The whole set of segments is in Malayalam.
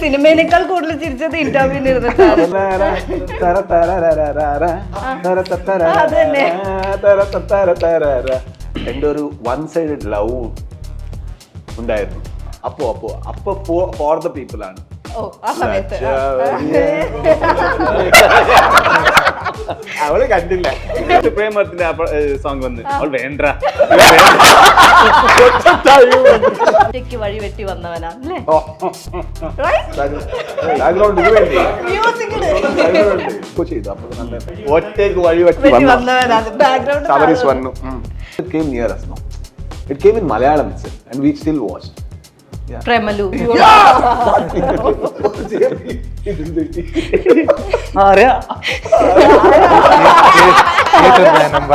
സിനിമേനേക്കാൾ കൂടുതൽ ചിരിച്ചത് ഇന്റർവ്യൂവിന് ഇരുന്നിട്ടാണ്. എന്റെ ഒരു വൺ സൈഡഡ് ലവ് ഉണ്ടായിരുന്നു. അപ്പൊ ഫോർ ദ പീപ്പിൾ ആണ്. ഓ ആ സമയത്ത് അവള് കണ്ടില്ല. പ്രേമത്തിന്റെ സോങ് വന്ന് അവൾ വേണ്ട ഒറ്റയ്ക്ക് വഴി വെട്ടി വന്നവനാ അല്ലേ? ഒറ്റയ്ക്ക് വഴി വെട്ടി വന്നു. It came near us, no? It came in Malayalam itself, and we still watched. Premalu.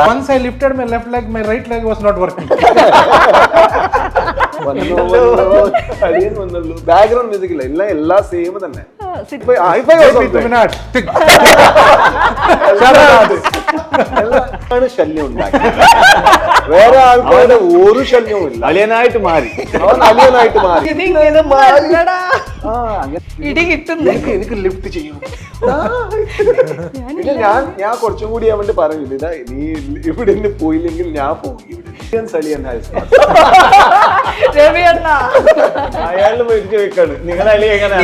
Once I lifted my left leg, my right leg was not working. Background music ഇല്ല, എല്ലാം സെയിം തന്നെ. ശല്യം ഉണ്ടാക്കി, വേറെ ആൾക്കാരുടെ ഒരു ശല്യവും ഇല്ല. അലിയനായിട്ട് മാറി. അവൻ അലിയനായിട്ട് മാറി. ഇടി കിട്ടുന്നു. എനിക്ക് ലിഫ്റ്റ് ചെയ്യും. പിന്നെ ഞാൻ കുറച്ചും കൂടി അവന്റെ പറഞ്ഞു, ഇതാ നീ ഇവിടെ നിന്ന് പോയില്ലെങ്കിൽ ഞാൻ പോകും. അയാളും മേടിച്ചു വെക്കാണ്. നിങ്ങൾ അലി എങ്ങനെ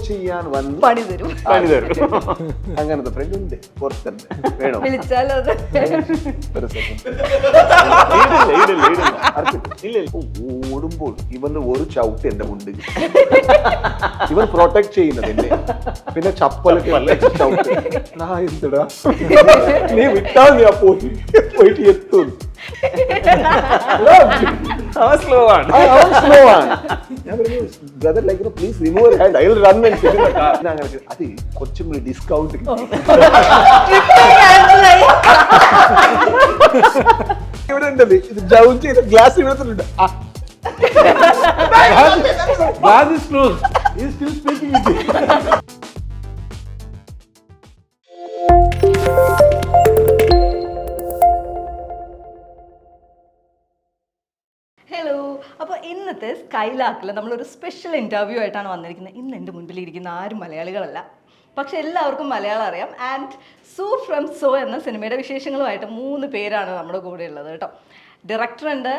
ചെയ്യാൻ വന്ന് പണി തരും. അങ്ങനത്തെ ഫ്രണ്ട് ഉണ്ട്, പുറത്തുണ്ട്, വേണോ? വിളിച്ചാലോ? ഒരു സെക്കൻഡ്. ഓടുമ്പോൾ ഇവന്റെ ഒരു ചവിട്ട് എന്റെ മുണ്ട്. ഇവൻ പ്രൊട്ടക്ട് ചെയ്യുന്നത് എന്നെ. പിന്നെ ചപ്പലൊക്കെ ചവിട്ട്. എന്തിടാ നീ വിട്ടാൽ ഞാൻ പോയിട്ട് എത്തും. സ്ലോ ആണ്. ഞാൻ പറഞ്ഞു, brother like please remove your hand, I will run and sit in the car. അങ്ങനെ അത് കുറച്ചും കൂടി ഡിസ്കൗണ്ട് ഇവിടെ ഉണ്ടത്. ഇത് ഡൗൺ ചെയ്ത ഗ്ലാസ് ഇവിടുത്തുണ്ട്. God is closed. He is still speaking with you. Hello, അപ്പോൾ ഇന്നത്തെ സ്കൈലാക്കിൽ നമ്മളൊരു സ്പെഷ്യൽ ഇൻ്റർവ്യൂ ആയിട്ടാണ് വന്നിരിക്കുന്നത്. ഇന്ന് എൻ്റെ മുൻപിൽ ഇരിക്കുന്ന ആരും മലയാളികളല്ല, പക്ഷെ എല്ലാവർക്കും മലയാളം അറിയാം. ആൻഡ് സൂ ഫ്രം സോ എന്ന സിനിമയുടെ വിശേഷങ്ങളുമായിട്ട് 3 പേരാണ് നമ്മുടെ കൂടെ ഉള്ളത് കേട്ടോ. ഡയറക്ടറുണ്ട്,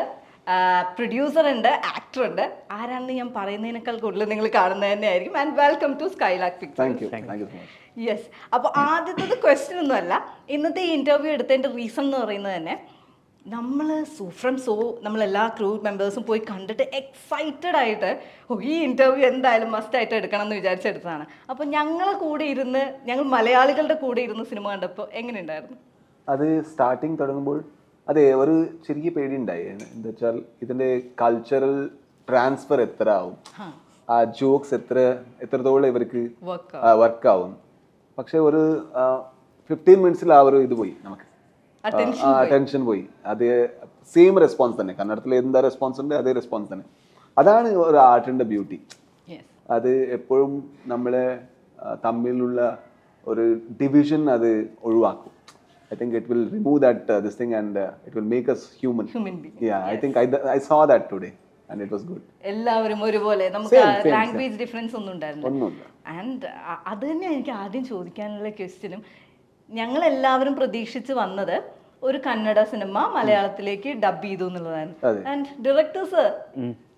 പ്രൊഡ്യൂസറുണ്ട്, ആക്ടറുണ്ട്. ആരാണെന്ന് ഞാൻ പറയുന്നതിനേക്കാൾ കൂടുതൽ നിങ്ങൾ കാണുന്നത് തന്നെയായിരിക്കും. And welcome to Skylark pictures. Yes. അപ്പോൾ ആദ്യത്തെ ക്വസ്റ്റ്യൻ ഒന്നുമല്ല, ഇന്നത്തെ ഈ ഇൻ്റർവ്യൂ എടുത്തതിൻ്റെ റീസൺ എന്ന് പറയുന്നത് തന്നെ നമ്മൾ ഫ്രം സോ നമ്മളെല്ലാ ക്രൂ മെമ്പേഴ്സും പോയി കണ്ടിട്ട് എക്സൈറ്റഡ് ആയിട്ട് ഈ ഇൻ്റർവ്യൂ എന്തായാലും മസ്റ്റായിട്ട് എടുക്കണം എന്ന് വിചാരിച്ചെടുത്തതാണ്. അപ്പോൾ ഞങ്ങൾ മലയാളികളുടെ കൂടെ ഇരുന്ന് സിനിമ കണ്ടപ്പോൾ എങ്ങനെയുണ്ടായിരുന്നു? അത് സ്റ്റാർട്ടിങ് തുടങ്ങുമ്പോൾ അതെ ഒരു ചെറിയ പേടി ഉണ്ടായി. എന്താ വെച്ചാൽ ഇതിൻ്റെ കൾച്ചറൽ ട്രാൻസ്ഫർ എത്ര ആവും, ആ ജോക്സ് എത്രത്തോളം ഇവർക്ക് വർക്കാവും. പക്ഷെ ഒരു 15 മിനിറ്റ്സിൽ ആ ഒരു ഇത് പോയി, നമുക്ക് ടെൻഷൻ പോയി. അത് സെയിം റെസ്പോൺസ് തന്നെ, കന്നഡത്തിൽ എന്താ റെസ്പോൺസ് ഉണ്ട് അതേ റെസ്പോൺസ് തന്നെ. അതാണ് ഒരു ആർട്ടിന്റെ ബ്യൂട്ടി. അത് എപ്പോഴും നമ്മളെ തമ്മിലുള്ള ഒരു ഡിവിഷൻ അത് ഒഴിവാക്കും. I think it will remove that this thing and it will make us human being. Yeah, I think I saw that today and it was good. എല്ലാവരും ഒരുപോലെ, നമുക്ക് ലാംഗ്വേജ് ഡിഫറൻസ് ഒന്നും ഉണ്ടായിരുന്നില്ല. ആൻഡ് അത് തന്നെ എനിക്ക് ആദ്യം ചോദിക്കാനുള്ള ക്വസ്റ്റ്യനും. ഞങ്ങളെല്ലാവരും പ്രതീക്ഷിച്ച് വന്നത് ഒരു കന്നഡ സിനിമ മലയാളത്തിലേക്ക് ഡബ് ചെയ്തു എന്നുള്ളതാണ്. ആൻഡ് ഡയറക്ടേഴ്സ്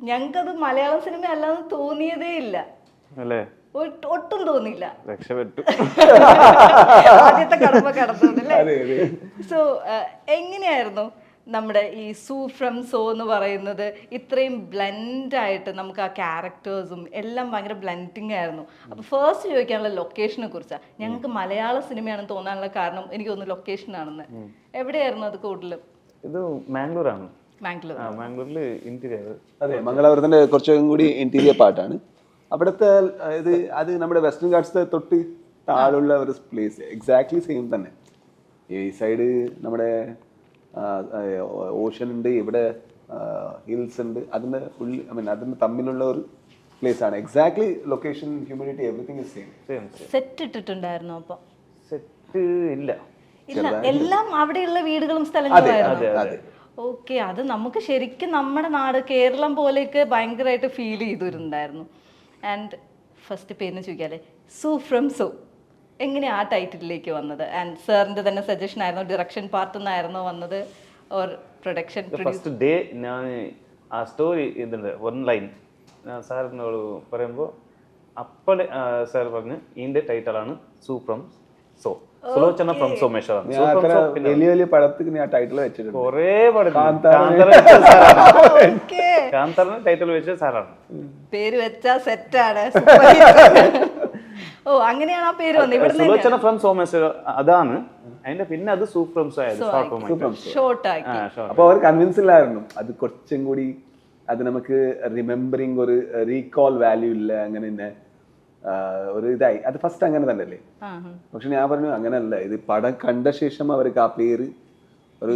ഞങ്ങൾക്കത് മലയാളം സിനിമ അല്ലാന്ന് തോന്നിയതേ ഇല്ല, ഒട്ടും തോന്നിയില്ല. ആദ്യത്തെ കടമ്പ കടന്നല്ലേ. സോ എങ്ങനെയായിരുന്നു നമ്മുടെ ഈ സൂ ഫ്രം സോ എന്ന് പറയുന്നത്? ഇത്രയും ബ്ലെൻഡായിട്ട് നമുക്ക് ആ ക്യാരക്ടേഴ്സും എല്ലാം ഭയങ്കര ബ്ലെൻഡിങ് ആയിരുന്നു. അപ്പോൾ ഫസ്റ്റ് ചോദിക്കാനുള്ള ലൊക്കേഷനെ കുറിച്ചാണ്. ഞങ്ങൾക്ക് മലയാള സിനിമയാണെന്ന് തോന്നാനുള്ള കാരണം എനിക്ക് തോന്നുന്നു ലൊക്കേഷനാണെന്ന്. എവിടെയായിരുന്നു അത് കൂടുതലും? ഇത് മാംഗ്ലൂരാണ്. മാംഗ്ലൂരിൽ ഇന്റീരിയർ. അതെ, മംഗലാപുരത്തിന്റെ കുറച്ചും കൂടി ഇന്റീരിയർ പാർട്ടാണ്. അവിടുത്തെ അത് നമ്മുടെ വെസ്റ്റേൺ ഗാർഡ്സ് തൊട്ട് താഴെയുള്ള ഒരു പ്ലേസ് എക്സാക്ട്ലി സെയിം തന്നെ. ഈ സൈഡ് നമ്മുടെ ഓഷൻ ഉണ്ട്, ഇവിടെ ഹിൽസ് ഉണ്ട്. അതിന്റെ അതിന്റെ തമ്മിലുള്ള ഒരു പ്ലേസ് ആണ്. Exactly location, humidity, everything is same. Set ഇട്ടിട്ടുണ്ടായിരുന്നു? അപ്പോൾ സെറ്റ് ഇല്ല, ഇല്ല, എല്ലാം അവിടെയുള്ള വീടുകളും അതെ സ്ഥലങ്ങളുമായിരുന്നു. അതെ ഓക്കെ, അത് നമുക്ക് ശരിക്കും നമ്മുടെ നാട് കേരളം പോലെയൊക്കെ ഭയങ്കരമായിട്ട് ഫീൽ ചെയ്തിട്ടുണ്ടായിരുന്നു. ആൻഡ് ഫസ്റ്റ് പേരിന് ചോദിക്കാല്ലേ, സൂ ഫ്രം സോ എങ്ങനെയാ ആ ടൈറ്റിലേക്ക് വന്നത്? ആൻഡ് സാറിന്റെ തന്നെ സജഷൻ ആയിരുന്നോ, ഡിറക്ഷൻ പാർട്ട് നിന്നായിരുന്നോ വന്നത്, ഓർ പ്രൊഡക്ഷൻ ഫസ്റ്റ് ഡേ ഞാൻ ആ സ്റ്റോറി ഇതുണ്ട് ഓൺലൈൻ ഞാൻ സാറിനോട് പറയുമ്പോൾ അപ്പോൾ സാർ പറഞ്ഞു ഇതിന്റെ ടൈറ്റിലാണ് സൂ ഫ്രം സോ, സുലോചന ഫ്രം സോമേശ്വർ. ഞാൻ അത്ര വലിയ വലിയ പടത്തിന് ഞാൻ ടൈറ്റിൽ വെച്ചിട്ടുണ്ട്. കൊറേ കാന്താറിന് ടൈറ്റിൽ വെച്ച സാറാണ്. പേര് വെച്ചാ സെറ്റാണ്. ഓ, അങ്ങനെയാണ് ആ പേര് വന്നത്. ഇവിടെ സുലോചന ഫ്രം സോമേശ്വർ അതാണ് അതിന്റെ, പിന്നെ അത് സൂ ഫ്രം സോ ആയത് ഷോർട്ട് ആക്കി. അപ്പൊ അവർ കൺവിൻസ് ഇല്ലായിരുന്നു അത് കുറച്ചും കൂടി അത് നമുക്ക് റിമെമ്പറിങ് ഒരു റീകോൾ വാല്യൂ ഇല്ല, അങ്ങനെ തന്നെ ഒരു ഇതായി. അത് ഫസ്റ്റ് അങ്ങനെ തന്നെ അല്ലേ? പക്ഷെ ഞാൻ പറഞ്ഞു അങ്ങനെയല്ല, ഇത് പടം കണ്ട ശേഷം അവർക്ക് ആ പേര് ഒരു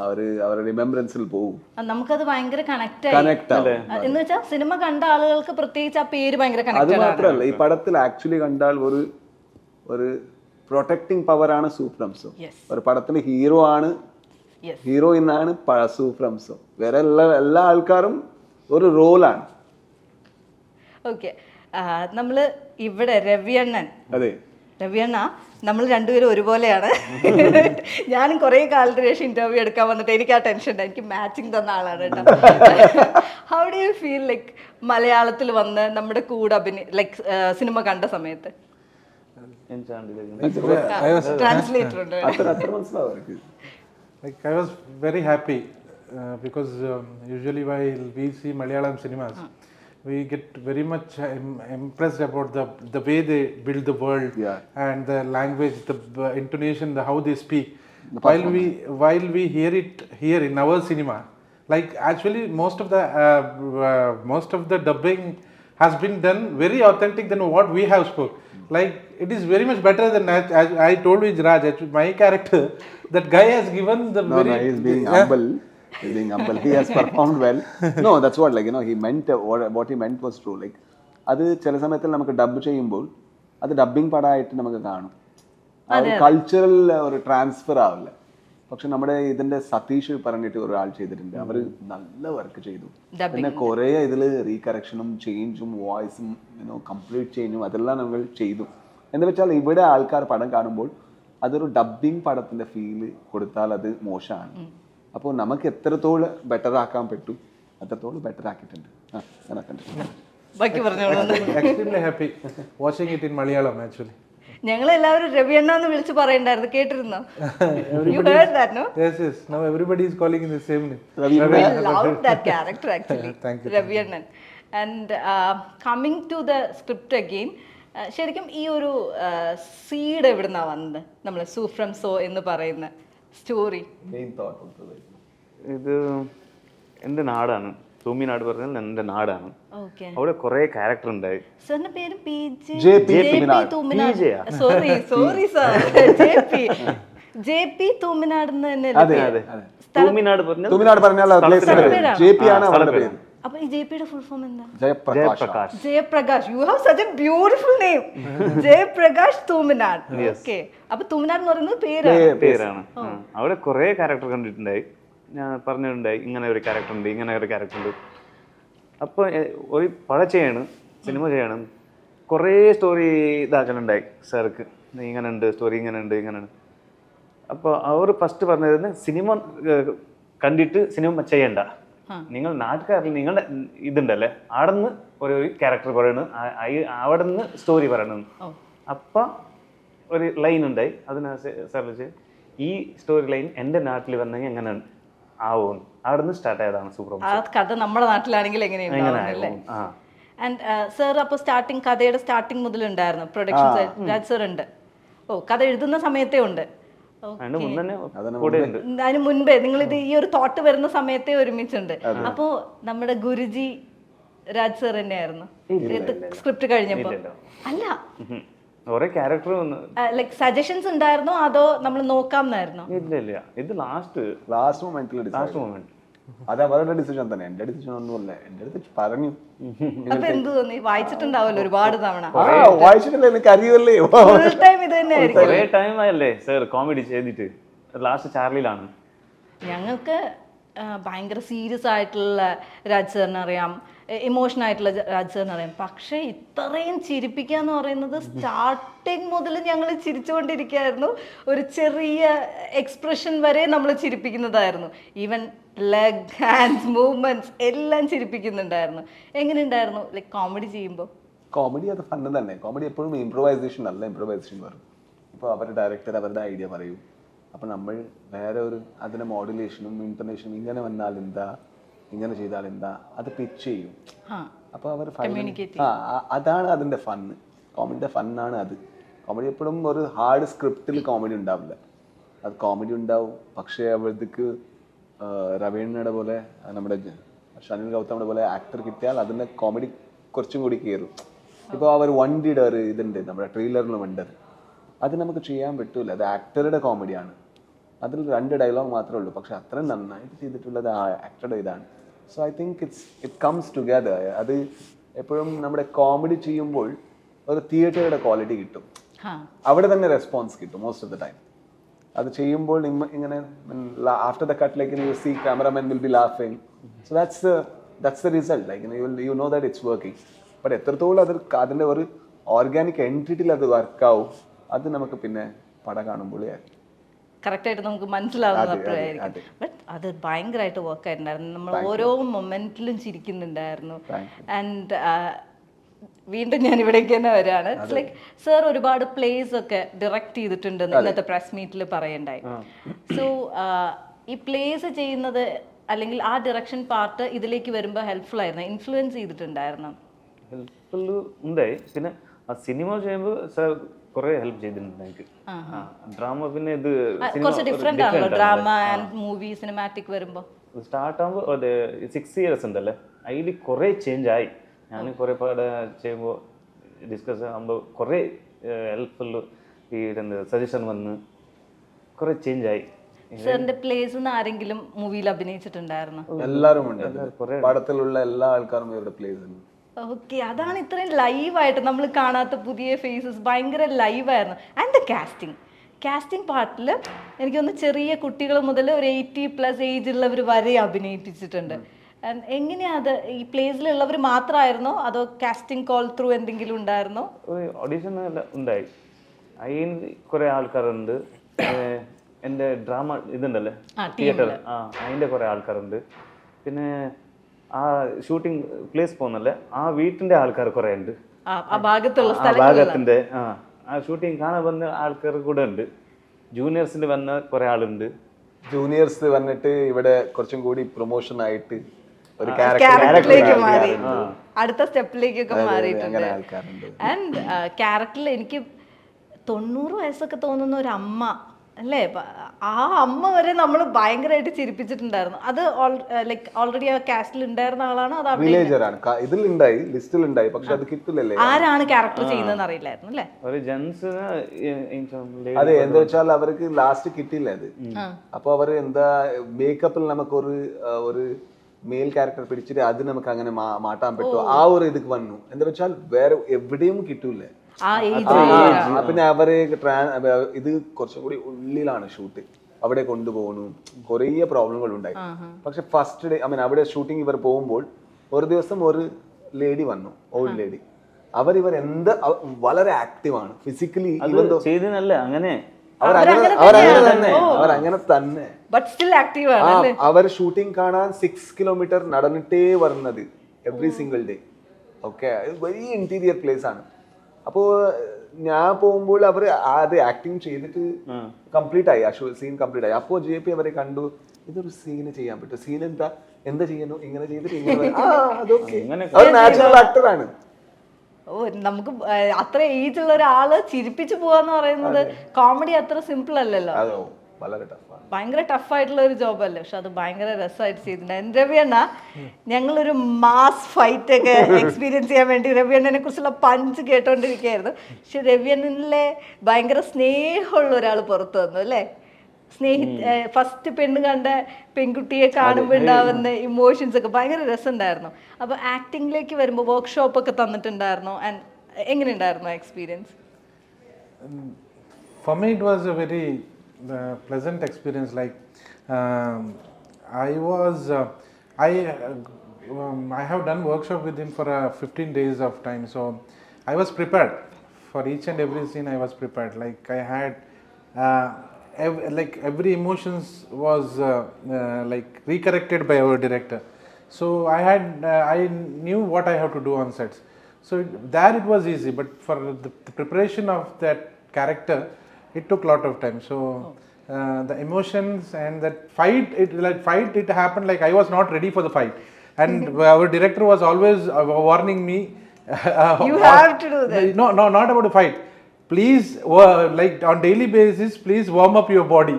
അവരുടെ റിമെമ്പറൻസിൽ പോകും, നമുക്കത് ഭയങ്കര കണക്ട് ആവും. എന്ന് വെച്ചാൽ സിനിമ കണ്ട ആളുകൾക്ക് പ്രത്യേകിച്ച് ആ പേര് ഭയങ്കര അത് കണക്റ്റഡ് ആണ്. മാത്രമല്ല, ഈ പടത്തിൽ ആക്ച്വലി കണ്ടാൽ ഒരു പ്രൊട്ടക്ടിങ് പവർ ആണ് സൂ ഫ്രം സോ. ഒരു പടത്തിൽ ഹീറോ ആണ്, ഹീറോയിൻ ആണ് സൂ ഫ്രം സോ. വേറെ എല്ലാ ആൾക്കാരും ഒരു റോളാണ്. ഓക്കെ, നമ്മള് ഇവിടെ രവിയണ്ണൻ, അതെ രവിയണ്ണ, നമ്മൾ രണ്ടുപേരും ഒരുപോലെയാണ്. ഞാനും കുറേ കാലത്തിന് ശേഷം ഇന്റർവ്യൂ എടുക്കാൻ വന്നിട്ട് എനിക്ക് ആ ടെൻഷൻ ഉണ്ട്. എനിക്ക് മാച്ചിങ് തന്ന ആളാണ് കേട്ടോ. How do you feel like മലയാളത്തിൽ വന്ന് നമ്മുടെ കൂടെ ലൈക്ക് സിനിമ കണ്ട സമയത്ത്? ട്രാൻസ്ലേറ്റർ ഉണ്ട്. അത്ര മനസ്സിലാവും. Like I was very happy because usually while we see Malayalam cinemas, we get very much impressed about the way they build the world and the language, the intonation, how they speak. While we hear it here in our cinema, like actually most of the dubbing has been done very authentic than what we have spoke. Like it is very much better than I told you, Raj, my character, that guy has given the very. No, he's being humble. He's being humble. He has performed well. No, that's what, like, you know, he meant what he meant was true. Like അത് ചില സമയത്തിൽ നമുക്ക് ഡബ് ചെയ്യുമ്പോൾ അത് ഡബിങ് പടമായിട്ട് നമുക്ക് കാണും, കൾച്ചറൽ ഒരു ട്രാൻസ്ഫർ ആവില്ല. പക്ഷെ നമ്മുടെ ഇതിന്റെ സതീഷ് പറഞ്ഞിട്ട് ഒരാൾ ചെയ്തിട്ടുണ്ട്, അവർ നല്ല വർക്ക് ചെയ്തു. പിന്നെ കുറെ ഇതിൽ റീകറക്ഷനും ചേഞ്ചും വോയിസും കംപ്ലീറ്റ് ചേഞ്ചും അതെല്ലാം നമ്മൾ ചെയ്തു. എന്ന് വെച്ചാൽ ഇവിടെ ആൾക്കാർ പടം കാണുമ്പോൾ അതൊരു ഡബിങ് പടത്തിന്റെ ഫീല് കൊടുത്താൽ അത് മോശമാണ്. അപ്പോൾ നമുക്ക് എത്രത്തോളം ബെറ്റർ ആക്കാൻ പറ്റും അത്രത്തോളം ബെറ്റർ ആക്കിയിട്ടുണ്ട്. Extremely happy watching it in Malayalam actually. ഞങ്ങളെല്ലാവരും രവിയണ്ണ എന്ന് വിളിച്ച് പറയണ്ടായിരുന്നു, കേട്ടിരുന്നോ? You heard that, no? Yes. Now everybody is calling in the same name. We loved that character actually. Thank you. രവിയണ്ണൻ. And coming to the script again, ശരിക്കും ഈ ഒരു സീഡ് എവിടുന്നാ വന്നത്, നമ്മൾ സൂ ഫ്രം സോ എന്ന് പറയുന്ന സ്റ്റോറി? ഇത് എൻ്റെ നാടാണ്, തൂമിനാട് പറഞ്ഞാൽ എൻ്റെ നാടാണ്. അവിടെ കുറെ ക്യാരക്ടർ ഉണ്ടായി. സാറിന്റെ പേര് JP തൂമിനാട് അപ്പൊ ഈ JPയുടെ ഫുൾ ഫോം എന്താ? Jayaprakash. You have such A beautiful name, Jayaprakash Thoominad. Okay, അപ്പൊ തൂമിനാട് എന്ന് പറയുന്നത് പേരാണ്. അവിടെ കുറെ ക്യാരക്ടർ കണ്ടിട്ടുണ്ടായി, ഞാൻ പറഞ്ഞിട്ടുണ്ടായി ഇങ്ങനെ ഒരു ക്യാരക്ടർ ഉണ്ട്, ഇങ്ങനെ ഒരു ക്യാരക്ടർ ഉണ്ട്. അപ്പോൾ ഒരു പടം ചെയ്യണം, സിനിമ ചെയ്യണം, കുറേ സ്റ്റോറി ഇതാക്കലുണ്ടായി സാർക്ക്. ഇങ്ങനെ ഉണ്ട് സ്റ്റോറി, ഇങ്ങനെ ഉണ്ട്, ഇങ്ങനെയാണ്. അപ്പോൾ അവർ ഫസ്റ്റ് പറഞ്ഞത് സിനിമ കണ്ടിട്ട് സിനിമ ചെയ്യണ്ട, നിങ്ങൾ നാട്ടുകാരിൽ നിങ്ങളുടെ ഇതുണ്ടല്ലേ അവിടെ നിന്ന് ഒരു ക്യാരക്ടർ പറയണം, അവിടെ നിന്ന് സ്റ്റോറി പറയണം. അപ്പം ഒരു ലൈൻ ഉണ്ടായി, അതിന് സാർ ഈ സ്റ്റോറി ലൈൻ എൻ്റെ നാട്ടിൽ വന്നെങ്കിൽ എങ്ങനെ ആവും, അവിടെ നിന്ന് സ്റ്റാർട്ട് ആയതാണ് സൂപ്പർ. ആ കഥ നമ്മുടെ നാട്ടിലാണെങ്കിൽ എങ്ങനെയാണ്? ആൻഡ് സർ അപ്പോൾ കഥയുടെ സ്റ്റാർട്ടിങ് മുതൽ ഉണ്ടായിരുന്നു പ്രൊഡക്ഷൻ രാജ് സർ ഉണ്ട്. ഓ, കഥ എഴുതുന്ന സമയത്തേ ഉണ്ട്. അതിന് മുൻപേ നിങ്ങൾ ഇത് ഈ ഒരു തോട്ട് വരുന്ന സമയത്തേ ഒരുമിച്ചുണ്ട്. അപ്പോ നമ്മുടെ ഗുരുജി രാജ് സർ തന്നെയായിരുന്നു സ്ക്രിപ്റ്റ് കഴിഞ്ഞപ്പോ? അല്ല, ലൈക് സജഷൻസ് ഉണ്ടായിരുന്നോ അതോ നമ്മൾ നോക്കാമെന്നായിരുന്നോ? ഇല്ല, ഇത് ലാസ്റ്റ് മൊമെന്റ്. അത് അവരുടെ ഡിസിഷൻ തന്നെ, എന്റെ ഡിസിഷൻ ഒന്നുമല്ല. എന്റെ അടുത്ത് പറഞ്ഞു. അപ്പൊ എന്ത് തോന്നി? വായിച്ചിട്ടുണ്ടാവല്ലോ ഒരുപാട് തവണ. വായിച്ചിട്ടില്ല, എനിക്ക് അറിയുമല്ലേ. ഫുൾ ടൈം ഇത് തന്നെ ആയിരിക്കും. കുറേ ടൈം ആയല്ലേ സർ കോമഡി ചെയ്തിട്ട്. ലാസ്റ്റ് ചാർലിയിലാണ്. ഞങ്ങൾക്ക് ഭയങ്കര സീരിയസ് ആയിട്ടുള്ള രാജ് സാറിനെ അറിയാം, ഇമോഷണൽ ആയിട്ടുള്ള രാജ് സാറിനെ അറിയാം. പക്ഷേ ഇത്രയും ചിരിപ്പിക്കുക എന്ന് പറയുന്നത് സ്റ്റാർട്ടിങ് മുതൽ ഞങ്ങൾ ചിരിച്ചുകൊണ്ടിരിക്കുകയായിരുന്നു. ഒരു ചെറിയ എക്സ്പ്രഷൻ വരെ നമ്മൾ ചിരിപ്പിക്കുന്നതായിരുന്നു. ഈവൻ ലെഗ്, ഹാൻഡ്സ്, മൂവ്മെന്റ്സ് എല്ലാം ചിരിപ്പിക്കുന്നുണ്ടായിരുന്നു. എങ്ങനെയുണ്ടായിരുന്നു ലൈക്ക് കോമഡി ചെയ്യുമ്പോൾ? കോമഡി അത് ഫണ്ണ് തന്നെ. കോമഡി എപ്പോഴും ഇംപ്രൂവൈസേഷൻ അല്ല, ഇംപ്രൂവൈസേഷൻ പറയും. ഇപ്പോൾ അവരുടെ ഡയറക്ടർ അവരുടെ ഐഡിയ പറയും, അപ്പം നമ്മൾ വേറെ ഒരു അതിൻ്റെ മോഡുലേഷനും ഇൻറ്റർനേഷനും ഇങ്ങനെ വന്നാൽ എന്താ, ഇങ്ങനെ ചെയ്താൽ എന്താ, അത് പിച്ച് ചെയ്യും. അപ്പോൾ അവർ അതാണ് അതിൻ്റെ ഫണ്ണ്. കോമഡിൻ്റെ ഫണ്ണാണ് അത്. കോമഡി എപ്പോഴും ഒരു ഹാർഡ് സ്ക്രിപ്റ്റിൽ കോമഡി ഉണ്ടാവില്ല. അത് കോമഡി ഉണ്ടാവും, പക്ഷേ അവർക്ക് രവീണയുടെ പോലെ നമ്മുടെ ഷനിൽ ഗൗതമിയുടെ പോലെ ആക്ടർ കിട്ടിയാൽ അതിൻ്റെ കോമഡി കുറച്ചും കൂടി കയറും. ഇപ്പോൾ അവർ വണ്ടിയുടെ ഒരു ഇതുണ്ട്, നമ്മുടെ ട്രെയിലറിൽ വേണ്ടത്, അത് നമുക്ക് ചെയ്യാൻ പറ്റൂല. അത് ആക്ടറുടെ കോമഡിയാണ്. അതിൽ 2 ഡയലോഗ് മാത്രമേ ഉള്ളൂ, പക്ഷെ അത്രയും നന്നായിട്ട് ചെയ്തിട്ടുള്ളത് ആ ആക്ടറുടെ ഇതാണ്. So I think it comes together. അത് എപ്പോഴും നമ്മുടെ കോമഡി ചെയ്യുമ്പോൾ ഒരു തിയേറ്ററുടെ ക്വാളിറ്റി കിട്ടും, അവിടെ തന്നെ റെസ്പോൺസ് കിട്ടും മോസ്റ്റ് ഓഫ് ദ ടൈം. അത് ചെയ്യുമ്പോൾ ഇങ്ങനെ after the cut like you see cameraman will be ലാഫിങ്. So that's the result. Like you know that it's working. But എത്രത്തോളം അതിൻ്റെ ഒരു ഓർഗാനിക് എൻറ്റിറ്റിയിൽ അത് വർക്കാവും, അത് നമുക്ക് പിന്നെ പടം കാണുമ്പോഴേ കറക്റ്റായിട്ട് നമുക്ക് മനസ്സിലാവുന്നത് അപ്പോഴായിരിക്കും. ബട്ട് അത് ഭയങ്കരമായിട്ട് വർക്ക് ആയിട്ടുണ്ടായിരുന്നു. നമ്മൾ ഓരോ മൊമെന്റിലും ചിരിക്കുന്നുണ്ടായിരുന്നു. ആൻഡ് വീണ്ടും ഞാൻ ഇവിടേക്ക് തന്നെ വരികയാണ്. ഇറ്റ്സ് ലൈക്ക് സർ ഒരുപാട് പ്ലേസ് ഒക്കെ ഡയറക്റ്റ് ചെയ്തിട്ടുണ്ട് ഇന്നത്തെ പ്രസ് മീറ്റിൽ പറയണ്ടായി. സോ ഈ പ്ലേസ് ചെയ്യുന്നത് അല്ലെങ്കിൽ ആ ഡയറക്ഷൻ പാർട്ട് ഇതിലേക്ക് വരുമ്പോൾ ഹെൽപ്ഫുൾ ആയിരുന്നു, ഇൻഫ്ലുവൻസ് ചെയ്തിട്ടുണ്ടായിരുന്നു? ഹെൽപ്ഫുൾ ഉണ്ടായി. പിന്നെ ആ സിനിമ ചെയ്യുമ്പോൾ സാർ കുറെ ഹെൽപ്പ് ചെയ്തിട്ടുണ്ട് എനിക്ക്. ഡ്രാമ പിന്നെ ഇത് കുറച്ച് ഡിഫറെന്റ് ആണല്ലോ ഡ്രാമ ആൻഡ് മൂവി സിനിമാറ്റിക് വരുമ്പോൾ. സ്റ്റാർട്ട് ആകുമ്പോൾ ഒരു 6 years ഉണ്ടല്ലേ, അതിൽ കുറേ ചേഞ്ച് ആയി. ഞാൻ കുറേ പടം ചെയ്യുമ്പോൾ ഡിസ്കസ് ആകുമ്പോൾ കുറേ ഹെൽപ്ഫുൾ ഈ സജഷൻ വന്ന് കുറേ ചേഞ്ച് ആയി. സാറിന്റെ പ്ലേസ് ആരെങ്കിലും മൂവിയിൽ അഭിനയിച്ചിട്ടുണ്ടായിരുന്നു? എല്ലാവരും ഉണ്ട്, പടത്തിലുള്ള എല്ലാ ആൾക്കാരും ഇവരുടെ പ്ലേസ് ഉണ്ട്. ഓക്കെ, അതാണ് ഇത്രയും ലൈവായിട്ട് നമ്മൾ കാണാത്ത പുതിയ ഫേസസ്, ഭയങ്കര ലൈവായിരുന്നു. ആൻഡ് ദ കാസ്റ്റിംഗ് പാർട്ടിൽ എനിക്കൊന്ന് ചെറിയ കുട്ടികൾ മുതൽ ഒരു 80+ ഏജ് ഉള്ളവർ വരെ അഭിനയിപ്പിച്ചിട്ടുണ്ട്. എങ്ങനെയാ അത്? ഈ പ്ലേസിലുള്ളവർ മാത്രമായിരുന്നോ അതോ കാസ്റ്റിംഗ് കോൾ ത്രൂ എന്തെങ്കിലും ഉണ്ടായിരുന്നോ? ഓഡീഷൻ ഉണ്ടായി, അതിന് കുറേ ആൾക്കാരുണ്ട്. എൻ്റെ ഡ്രാമ ഇതുണ്ടല്ലേ തിയേറ്റർ, അതിൻ്റെ കുറേ ആൾക്കാരുണ്ട്. പിന്നെ ആ ഷൂട്ടിംഗ് പ്ലേസ് പോകുന്നല്ലേ, ആ വീട്ടിൻ്റെ ആൾക്കാർ കുറേ ഉണ്ട്. ആ ഭാഗത്തുള്ള ഭാഗത്തിൻ്റെ ആ ഷൂട്ടിംഗ് കാണാൻ വന്ന ആൾക്കാർ കൂടെ ഉണ്ട്. ജൂനിയേഴ്സിന് വന്ന കുറേ ആളുണ്ട്. ജൂനിയേഴ്സ് വന്നിട്ട് ഇവിടെ കുറച്ചും കൂടി പ്രൊമോഷൻ ആയിട്ട് ഒരു ക്യാരക്ടറിലേക്ക് മാറി, അടുത്ത സ്റ്റെപ്പിലേക്കൊക്കെ മാറിയിട്ടുണ്ട്. ആൾക്കാരുണ്ട്. ആൻഡ് ക്യാരക്ടറിൽ എനിക്ക് 90 വയസ്സൊക്കെ തോന്നുന്ന ഒരു അമ്മ അല്ലേ, ആ അമ്മ വരെ നമ്മൾ ഭയങ്കരമായിട്ട് ചിരിപ്പിച്ചിട്ടുണ്ടായിരുന്നു. അത് ലൈക്ക് ഓൾറെഡി ആ കാസ്റ്റിൽ ഉണ്ടായിരുന്ന ആളാണ്? അത് വില്ലേജറാണ്, ഇതിലുണ്ടായി, ലിസ്റ്റിലുണ്ടായി, പക്ഷെ അത് കിട്ടില്ലല്ലേ. ആരാണ് ക്യാരക്ടർ ചെയ്യുന്നതെന്ന് അറിയില്ലായിരുന്നു അല്ലേ? ഒരു ജെൻസ്. അതെ, എന്താ വെച്ചാൽ അവർക്ക് ലാസ്റ്റ് കിട്ടിയില്ല അത്. അപ്പൊ അവർ എന്താ മേക്കപ്പിൽ നമുക്കൊരു ഒരു മെയിൽ ക്യാരക്ടർ പിടിച്ചിട്ട് അത് നമുക്ക് അങ്ങനെ മാറ്റാൻ പറ്റുമോ, ആ ഒരു ഇത് വന്നു. എന്താ വെച്ചാൽ വേറെ എവിടെയും കിട്ടൂലേ. പിന്നെ അവര് ഇത് കുറച്ചും കൂടി ഉള്ളിലാണ് ഷൂട്ട്, അവിടെ കൊണ്ടുപോകണു, കുറേ പ്രോബ്ലങ്ങൾ ഉണ്ടായി. പക്ഷെ ഫസ്റ്റ് ഡേ അവിടെ ഷൂട്ടിംഗ് ഇവർ പോകുമ്പോൾ ഒരു ദിവസം ഒരു ലേഡി വന്നു, ഓൾഡ് ലേഡി. ഇവർ എന്ത് വളരെ ആക്റ്റീവാണ് ഫിസിക്കലി. അങ്ങനെ അവരങ്ങനെ തന്നെ അവർ ഷൂട്ടിംഗ് കാണാൻ 6 kilometers നടന്നിട്ടേ വരുന്നത് every single day. Okay, very interior place ആണ്. അപ്പോൾ ഞാൻ പോകുമ്പോൾ അവർ അത് ആക്ടിങ് ചെയ്തിട്ട് കംപ്ലീറ്റ് ആയി, ആ സീൻ കംപ്ലീറ്റ് ആയി. അപ്പോൾ JP അവരെ കണ്ടു, ഇതൊരു സീന് ചെയ്യാൻ പറ്റും, സീൻ എന്താ ചെയ്യണോ, ഇങ്ങനെ ചെയ്തിട്ട് ഇങ്ങനെ. അവർ നാച്ചുറൽ ആക്ടറാണ്. നമുക്ക് അത്ര ഏജ് ഉള്ള ഒരാള് ചിരിപ്പിച്ചു പോവാന്ന് പറയുന്നത് കോമഡി അത്ര സിമ്പിൾ അല്ലല്ലോ, ഭയങ്കര ടഫായിട്ടുള്ള ഒരു ജോബ് അല്ലേ. പക്ഷെ അത് ഭയങ്കര രസമായിട്ട് ചെയ്തിട്ടുണ്ട്. രവിയണ്ണ, ഞങ്ങളൊരു മാസ് ഫൈറ്റ് ഒക്കെ എക്സ്പീരിയൻസ് ചെയ്യാൻ വേണ്ടി രവിയണ്ണനെ കുറിച്ചുള്ള പഞ്ച് കേട്ടോണ്ടിരിക്കുകയായിരുന്നു. പക്ഷെ രവിയണ്ണനിലെ ഭയങ്കര സ്നേഹമുള്ള ഒരാൾ പുറത്തു വന്നു അല്ലേ? ഫസ്റ്റ് പെണ്ണ് കണ്ട പെൺകുട്ടിയെ കാണുമ്പോൾ ഉണ്ടാവുന്ന ഇമോഷൻസ് ഒക്കെ ഭയങ്കര രസമുണ്ടായിരുന്നു. അപ്പോൾ ആക്ടിങ്ങിലേക്ക് വരുമ്പോൾ വർക്ക്ഷോപ്പ് ഒക്കെ തന്നിട്ടുണ്ടായിരുന്നു. ആൻഡ് എങ്ങനെ ഉണ്ടായിരുന്നു experience? For me, it was a very pleasant experience. Like I have done workshop with him for 15 days of time, so I was prepared for each and every scene. I was prepared. Like I had every emotions was like recorrected by our director. So I knew what I have to do on sets. So it was easy, but for the preparation of that character, it took a lot of time. So the emotions and that fight, it happened like I was not ready for the fight, and our director was always warning me. You have to do that. No, not about the fight. Please, like on daily basis, please warm up your body.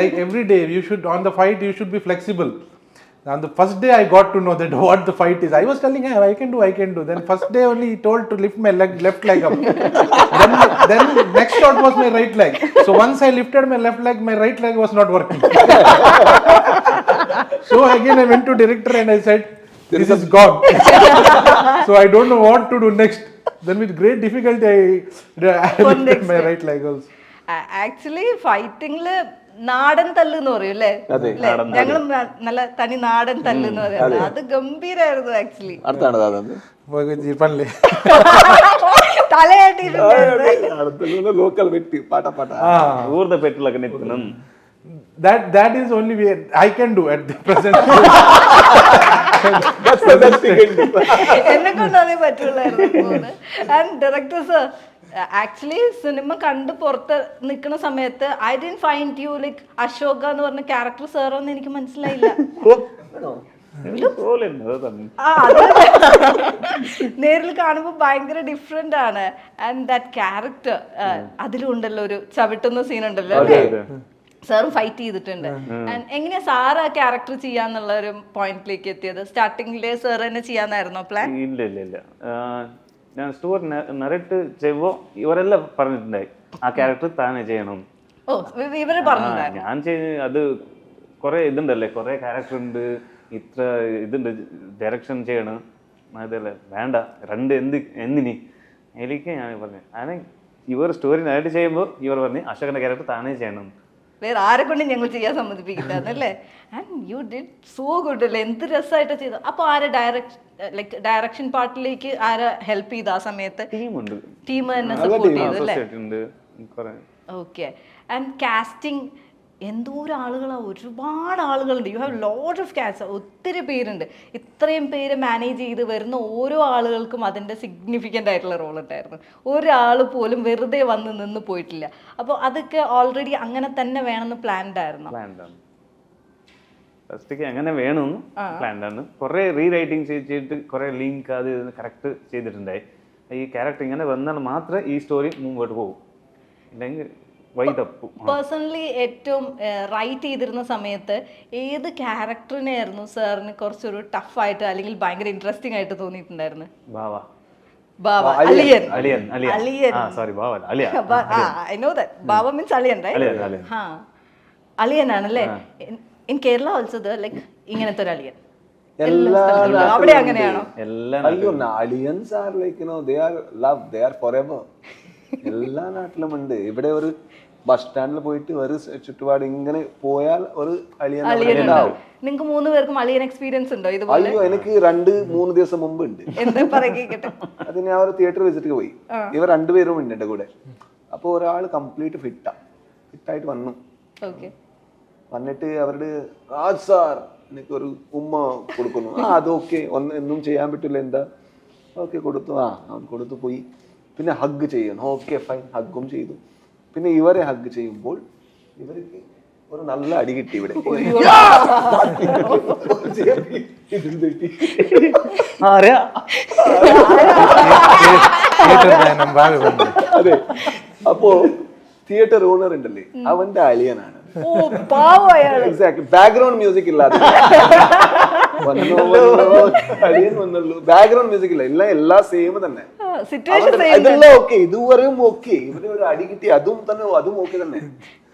Like every day, you should on the fight, you should be flexible. On the first day, I got to know that what the fight is. I was telling him, I can do. Then first day only, he told to lift my left leg up. then next shot was my right leg. So once I lifted my left leg, my right leg was not working. So again, I went to director and I said, this is God. So I don't know what to do next. Then with great difficulty, I lifted my right leg also. Actually ഫൈറ്റിംഗില് നാടൻ തല്ല് എന്ന് പറയും അല്ലേ? ഞങ്ങൾ നല്ല തനി നാടൻ തല്ല് എന്ന് പറയുന്നത് അത് ഗംഭീരായിരുന്നു ആക്ച്വലി. തലയാട്ടിട്ടുണ്ട് ലോക്കൽ വെട്ടി പാട്ട പാട്ട ഊർന്ന പെട്ടിലൊക്കെ നിൽക്കണം. That is only way I can do at the present. എന്നെ കൊണ്ട് അതേ പറ്റുള്ളായിരുന്നു. And director sir, actually cinema കണ്ട് പുറത്ത് നിൽക്കുന്ന സമയത്ത് I didn't find you like Ashoka എന്ന് പറഞ്ഞ ക്യാരക്ടർ സാറോന്ന് എനിക്ക് മനസ്സിലായില്ല. നേരിൽ കാണുമ്പോൾ ഭയങ്കര ഡിഫറെന്റ് ആണ്. ആൻഡ് ദാറ്റ് ക്യാരക്ടർ അതിലുണ്ടല്ലോ ഒരു ചവിട്ടുന്ന സീൻ ഉണ്ടല്ലോ അല്ലേ? സാറും ഫൈറ്റ് ചെയ്തിട്ടുണ്ട്. ആൻഡ് എങ്ങനെയാ സാർ ആ ക്യാരക്ടർ ചെയ്യാന്നുള്ള ഒരു പോയിന്റിലേക്ക് എത്തിയത്? സ്റ്റാർട്ടിങ്ങില് സാർ തന്നെ ചെയ്യാന്നായിരുന്നോ പ്ലാൻ? ഇല്ല ഞാൻ സ്റ്റോറി നറേറ്റ് ചെയ്യുമ്പോ ഇവരെല്ലാം പറഞ്ഞിട്ടുണ്ടായി ആ ക്യാരക്ടർ താനെ ചെയ്യണം. ഓ, ഇവര് പറഞ്ഞിട്ടുണ്ടായിരുന്നു. ഞാൻ അത് കുറെ ഇതുണ്ടല്ലേ, കുറെ ക്യാരക്ടർ ഉണ്ട്, ഇത്ര ഇതുണ്ട്, ഡയറക്ഷൻ ചെയ്യണം, അതല്ലേ വേണ്ട രണ്ട് എന്തിനി എനിക്ക് ഞാൻ പറഞ്ഞു. അങ്ങനെ ഇവർ സ്റ്റോറി നറേറ്റ് ചെയ്യുമ്പോൾ ഇവർ പറഞ്ഞു അശോകന്റെ ക്യാരക്ടർ താനേ ചെയ്യണം. വേറെ ആരെ കൊണ്ടും ഞങ്ങൾ ചെയ്യാൻ സമ്മതിപ്പിക്കില്ലെന്നല്ലേ? And you did so good അല്ലേ? എന്ത് രസമായിട്ട് ചെയ്തു. അപ്പോൾ ആരെ ഡയറക്ഷൻ പാർട്ടിലേക്ക് ആരെ ഹെൽപ്പ് ചെയ്തു ആ സമയത്ത്? ടീമുണ്ട്, ടീം തന്നെ സപ്പോർട്ട് ചെയ്തു അല്ലേ? ഓക്കെ. ആൻഡ് കാസ്റ്റിംഗ് എന്തോരം ആളുകളാണ്, ഒരുപാട് ആളുകളുണ്ട്. You have lot of caste, ഒത്തിരി പേരുണ്ട്. ഇത്രയും പേര് മാനേജ് ചെയ്ത് വരുന്ന ഓരോ ആളുകൾക്കും അതിൻ്റെ സിഗ്നിഫിക്കൻ്റ് ആയിട്ടുള്ള റോൾ ഉണ്ടായിരുന്നു. ഒരാൾ പോലും വെറുതെ വന്ന് നിന്ന് പോയിട്ടില്ല. അപ്പോൾ അതൊക്കെ ഓൾറെഡി അങ്ങനെ തന്നെ വേണമെന്ന് പ്ലാൻഡ് ആയിരുന്നു. ഫസ്റ്റ് അങ്ങനെ വേണമെന്ന് പ്ലാൻഡ് ആണ്. കുറേ റീറൈറ്റിംഗ് ചെയ്തിട്ട് കുറേ ലിങ്ക് അത് കറക്റ്റ് ചെയ്തിട്ടുണ്ടായി. ഈ ക്യാരക്ടർ ഇങ്ങനെ വന്നാൽ മാത്രമേ ഈ സ്റ്റോറി മുമ്പോട്ട് പോകും, ഇല്ലെങ്കിൽ പേഴ്സണലി ഏറ്റവും റൈറ്റ് ചെയ്തിരുന്ന സമയത്ത് ഏത് ക്യാരക്ടറിനായിരുന്നു സാറിന് കുറച്ചൊരു ടഫായിട്ട് അല്ലെങ്കിൽ ഭയങ്കര ഇൻട്രസ്റ്റിംഗ് ആയിട്ട് തോന്നിയിട്ടുണ്ടായിരുന്നു? അളിയനാണല്ലേ? ഇൻ കേരള ഓൾസോ ലൈക്ക് ഇങ്ങനത്തെ ഒരു അളിയൻ അവിടെ അങ്ങനെയാണോ? Aliens are like you no they are love, they are forever. എല്ലാ നാട്ടിലും ഉണ്ട്. ഇവിടെ ഒരു ബസ് സ്റ്റാൻഡിൽ പോയിട്ട് ഒരു ചുറ്റുപാട് ഇങ്ങനെ പോയാൽ ഒരു അളിയൻ ഉണ്ടാവും. നിങ്ങൾക്ക് 3 പേർക്കും അളിയൻ എക്സ്പീരിയൻസ് ഉണ്ടോ ഇതുപോലെ? അയ്യോ, എനിക്ക് 2-3 ദിവസം മുമ്പ് ഉണ്ട്. എന്താ പറയുക? അത് ഞാൻ ഒരു തിയേറ്റർ വിസിറ്റ് പോയി. ഇവർ 2 പേരും ഉണ്ട് എന്റെ കൂടെ. അപ്പൊ ഒരാൾ കംപ്ലീറ്റ് ഫിറ്റായിട്ട് വന്നു. വന്നിട്ട് അവരുടെ രാജ് സാർ എനിക്ക് ഒരു ഉമ്മ കൊടുക്കുന്നു. അതൊക്കെ ഒന്നും ചെയ്യാൻ പറ്റില്ല, എന്താ ഓക്കെ കൊടുത്തു. അവൻ കൊടുത്തു പോയി. പിന്നെ ഹഗ് ചെയ്യണം, ഓക്കെ ഫൈൻ, ഹഗ്ഗും ചെയ്തു. പിന്നെ ഇവരെ ഹഗ് ചെയ്യുമ്പോൾ ഇവർക്ക് ഒരു നല്ല അടി കിട്ടി ഇവിടെ. അതെ, അപ്പോ തിയേറ്റർ ഓണർ ഉണ്ടല്ലേ, അവന്റെ അളിയനാണ്. ബാക്ക്ഗ്രൗണ്ട് മ്യൂസിക് ഇല്ലാതെ അളിയൻ വന്നുള്ളൂ, ബാക്ക്ഗ്രൗണ്ട് മ്യൂസിക് ഇല്ല, എല്ലാം സെയിം തന്നെ. ഇതെല്ലാം ഓക്കെ, ഇതുവരെയും ഓക്കെ. ഇവര് ഒരു അടി കിട്ടി, അതും ഓക്കെ തന്നെ.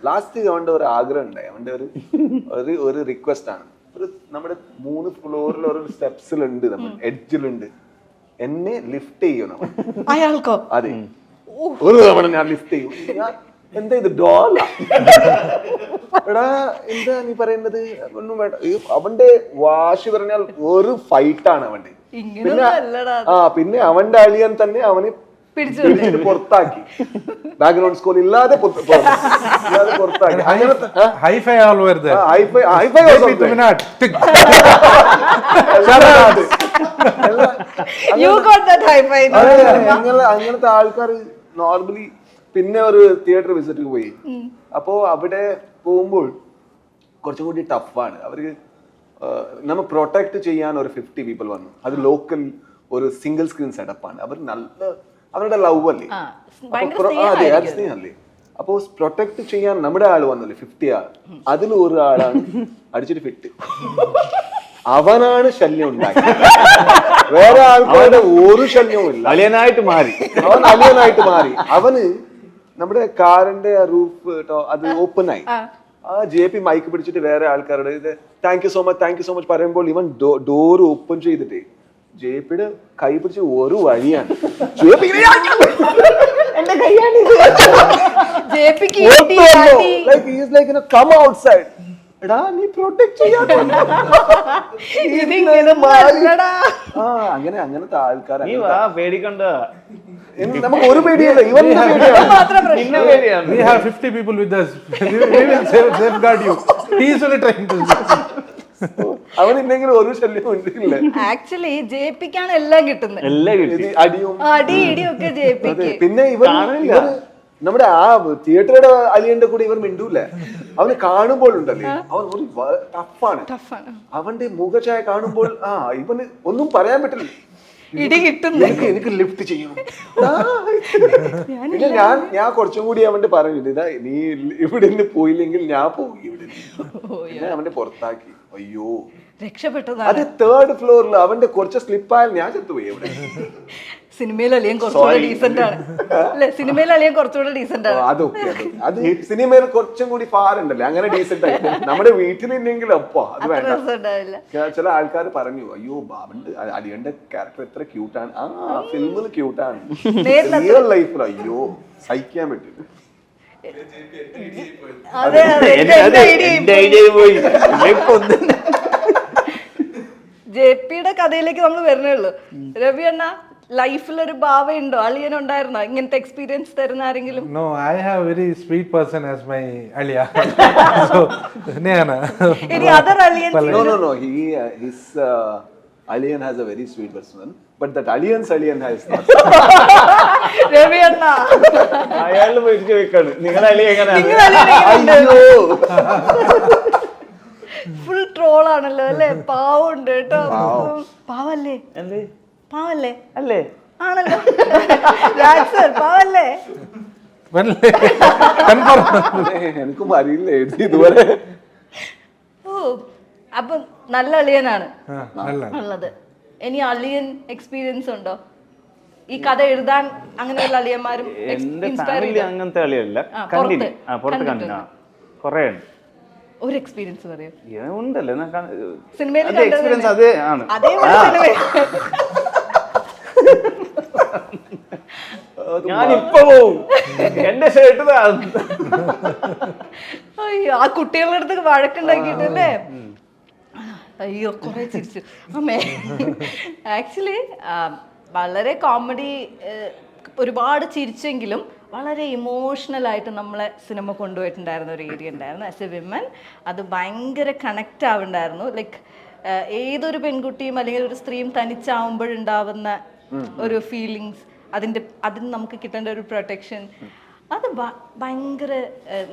ലാസ്റ്റ് അവന്റെ ഒരു ആഗ്രഹം ഉണ്ടായി, അവന്റെ ഒരു റിക്വസ്റ്റ് ആണ്. നമ്മുടെ 3 ഫ്ലോറിൽ ഒരു സ്റ്റെപ്സിലുണ്ട്, നമ്മൾ എഡ്ജിലുണ്ട്, എന്നെ ലിഫ്റ്റ് ചെയ്യും നമ്മൾ. അയാൾക്കോ? അതെ, ഒരു തവണ ഞാൻ ലിഫ്റ്റ് ചെയ്യും. എന്താ ഇത് ഡോള? എടാ എന്താ നീ പറയുന്നത്? ഒന്നും വേണ്ട. അവന്റെ വാശി പറഞ്ഞാൽ ഒരു ഫൈറ്റാണ് അവന്റെ. പിന്നെ അവന്റെ അളിയൻ തന്നെ അവന് പിടിച്ചിട്ട് പുറത്താക്കി, ബാക്ക്ഗ്രൗണ്ട് സ്കോർ ഇല്ലാതെ പുറത്താക്കി. അങ്ങനത്തെ hifi all over there. Hifi അങ്ങനത്തെ ആൾക്കാർ നോർമലി. പിന്നെ ഒരു തിയേറ്റർ വിസിറ്റ് പോയി. അപ്പോ അവിടെ പോകുമ്പോൾ കുറച്ചും കൂടി ടഫാണ് അവർക്ക്. നമ്മൾ പ്രൊട്ടക്ട് ചെയ്യാൻ ഒരു 50 പീപ്പിൾ വന്നു. അത് ലോക്കൽ ഒരു സിംഗിൾ സ്ക്രീൻ സെറ്റപ്പാണ്. അവർ നല്ല അവരുടെ ലവ് അല്ലേ, അതെ സ്നേഹല്ലേ. അപ്പോ പ്രൊട്ടക്ട് ചെയ്യാൻ നമ്മുടെ ആള് വന്നല്ലേ 50 ആൾ. അതിൽ ഒരു ആളാണ് അടിച്ചിട്ട് ഫിറ്റ്. അവനാണ് ശല്യം ഉണ്ടാക്കിയത്, വേറെ ആൾക്കാരുടെ ഒരു ശല്യവും ഇല്ല. അലിയനായിട്ട് മാറി, അവൻ അലിയനായിട്ട് മാറി. അവന് നമ്മുടെ കാറിന്റെ റൂഫ് കേട്ടോ അത് ഓപ്പൺ ആയി. ആ JP മൈക്ക് പിടിച്ചിട്ട് വേറെ ആൾക്കാരുടെ ഇത് താങ്ക് യു സോ മച്ച് പറയുമ്പോൾ ഇവൻ ഡോർ ഓപ്പൺ ചെയ്തിട്ടേ JPയുടെ കൈ പിടിച്ച് ഒരു വഴിയാണ്. എന്റെ കൈയാണ് കം ഔട്ട്സൈഡ്. എടാ നീ പ്രൊട്ടക്ട് ചെയ്യാൻ അങ്ങനത്തെ ആൾക്കാർ. പേടിക്കണ്ട, നമുക്ക് ഒരു പേടിയല്ല, We have 50 people with us. We will safeguard you. He is only trying to. അവനെന്തെങ്കിലും ഒരു ശല്യം ഉണ്ടില്ല. ആക്ച്വലി JPക്കാണ് എല്ലാം കിട്ടുന്നത്, അടിയും ഇടിയും ഒക്കെ JPക്ക്. പിന്നെ ഇവർ നമ്മുടെ ആ തിയേറ്ററുടെ അലിയന്റെ കൂടെ ഇവർ മിണ്ടൂല. അവന് കാണുമ്പോൾ ഉണ്ടല്ലേ അവൻ ഒരു ടഫാണ്. അവന്റെ മുഖഛായ കാണുമ്പോൾ ഇവന് ഒന്നും പറയാൻ പറ്റില്ല. ഇടി കിട്ടുന്നു, എനിക്ക് ലിഫ്റ്റ് ചെയ്യണം. പിന്നെ ഞാൻ കുറച്ചും കൂടി അവന്റെ പറഞ്ഞു, ഇതാ നീ ഇവിടെ നിന്ന് പോയില്ലെങ്കിൽ ഞാൻ പോകും ഇവിടെ. പിന്നെ അവന്റെ പുറത്താക്കി. അയ്യോ രക്ഷപ്പെട്ടു. അത് 3rd ഫ്ലോറിൽ അവന്റെ കുറച്ച് സ്ലിപ്പായാൽ ഞാൻ ചത്തുപോയി. എവിടെ സിനിമയിൽ അളിയൻ കുറച്ചുകൂടെ ഡീസന്റ് ആണ് അല്ലെ? സിനിമയിൽ അളിയൻ കുറച്ചുകൂടെ ഡീസന്റ് ആണ്. അതൊക്കെ അത് സിനിമയിൽ കുറച്ചും കൂടി ഫാറുണ്ടല്ലേ, അങ്ങനെ ഡീസന്റ് ആയിട്ട്. നമ്മുടെ വീട്ടിലില്ലെങ്കിൽ അപ്പൊ അത് വേണ്ട. ചില ആൾക്കാർ പറഞ്ഞു, അയ്യോ ബാബന്റെ അലിയന്റെ ക്യാരക്ടർ എത്ര ക്യൂട്ടാണ്. ഫിലിമിൽ ക്യൂട്ടാണ്, റിയൽ ലൈഫിൽ അയ്യോ സഹിക്കാൻ പറ്റില്ല. JPയുടെ കഥയിലേക്ക് നമ്മൾ വരുന്നേ ഉള്ളൂ. രവി അണ്ണ ലൈഫിൽ ഒരു ഭാവയുണ്ടോ, അളിയനുണ്ടായിരുന്നോ ഇങ്ങനത്തെ എക്സ്പീരിയൻസ് തരുന്ന ആരെങ്കിലും? No, I have very sweet person as my aliya. So Neyana. Any other aliens? No. His alien has a very sweet person, but that alien's alien has not. Ravi അണ്ണ അയാള് മേടിച്ചു വെക്കാണ്. നിങ്ങളുടെ അലി എങ്ങനെയാണ്? ഫുൾ ട്രോൾ ആണല്ലോ അല്ലേ? പാവുണ്ട് കേട്ടോ. പാവല്ലേ? പാവല്ലേ? അല്ലേ? ആണല്ലോ. പാവല്ലേ? എനിക്കും അറിയില്ല ഇതുവരെ. ഓ അപ്പൊ നല്ല അളിയനാണ് ഉള്ളത്. ഇനി അളിയൻ എക്സ്പീരിയൻസ് ഉണ്ടോ ഈ കഥ എഴുതാൻ? അങ്ങനെയുള്ള അളിയന്മാരും അങ്ങനത്തെ അളിയല്ല, പുറത്ത് കണ്ടില്ല, കൊറേ ഉണ്ട്. ഒരു എക്സ്പീരിയൻസ് പറയോ? ഉണ്ടല്ലോ സിനിമയിൽ എക്സ്പീരിയൻസ്. അതേ ആണ്. ഞാനിപ്പോ പോവും, എന്റെ ഷർട്ട്. അയ്യോ ആ കുട്ടികളുടെ അടുത്ത് വഴക്കുണ്ടാക്കിട്ടല്ലേ? അയ്യോ കുറെ ചിരിച്ചു അമ്മേ. ആക്ച്വലി വളരെ കോമഡി, ഒരുപാട് ചിരിച്ചെങ്കിലും വളരെ ഇമോഷണൽ ആയിട്ട് നമ്മളെ സിനിമ കൊണ്ടുപോയിട്ടുണ്ടായിരുന്ന ഒരു ഏരിയ ഉണ്ടായിരുന്നു. ആസ് എ വിമൻ അത് ഭയങ്കര കണക്റ്റ് ആവുന്നുണ്ടായിരുന്നു. ലൈക്ക് ഏതൊരു പെൺകുട്ടിയും അല്ലെങ്കിൽ ഒരു സ്ത്രീയും തനിച്ചാവുമ്പോഴുണ്ടാവുന്ന ഒരു ഫീലിങ്സ്, അതിന് നമുക്ക് കിട്ടേണ്ട ഒരു പ്രൊട്ടക്ഷൻ, അത് ഭയങ്കര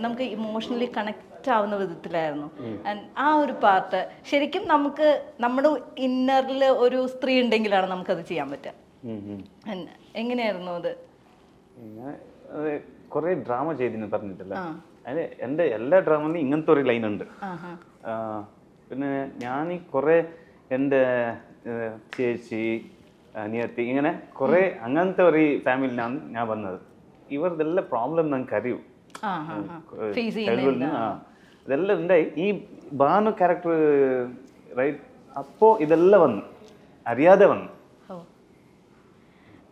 നമുക്ക് ഇമോഷണലി കണക്റ്റ് ആവുന്ന വിധത്തിലായിരുന്നു. ആൻഡ് ആ ഒരു പാർട്ട് ശരിക്കും നമുക്ക് നമ്മുടെ ഇന്നറിൽ ഒരു സ്ത്രീ ഉണ്ടെങ്കിലാണ് നമുക്കത് ചെയ്യാൻ പറ്റുക. എങ്ങനെയായിരുന്നു അത്? കുറെ ഡ്രാമ ചെയ്തിന് പറഞ്ഞിട്ടില്ല. അതിന് എൻ്റെ എല്ലാ ഡ്രാമയിലും ഇങ്ങനത്തെ ഒരു ലൈൻ ഉണ്ട്. പിന്നെ ഞാൻ കുറെ എൻ്റെ ചേച്ചി അനിയത്തി ഇങ്ങനെ കുറെ അങ്ങനത്തെ ഒരു ഫാമിലിയിലാണ് ഞാൻ വന്നത്. ഇവരുടെ പ്രോബ്ലം നമുക്ക് അറിയൂ. ഫേസ് ചൈൽഡ്ഹുഡിന് ഇതെല്ലാം ഉണ്ടായി. ഈ ബാനു ക്യാരക്ടർ റൈറ്റ് അപ്പോൾ ഇതെല്ലാം വന്നു, അറിയാതെ വന്നു.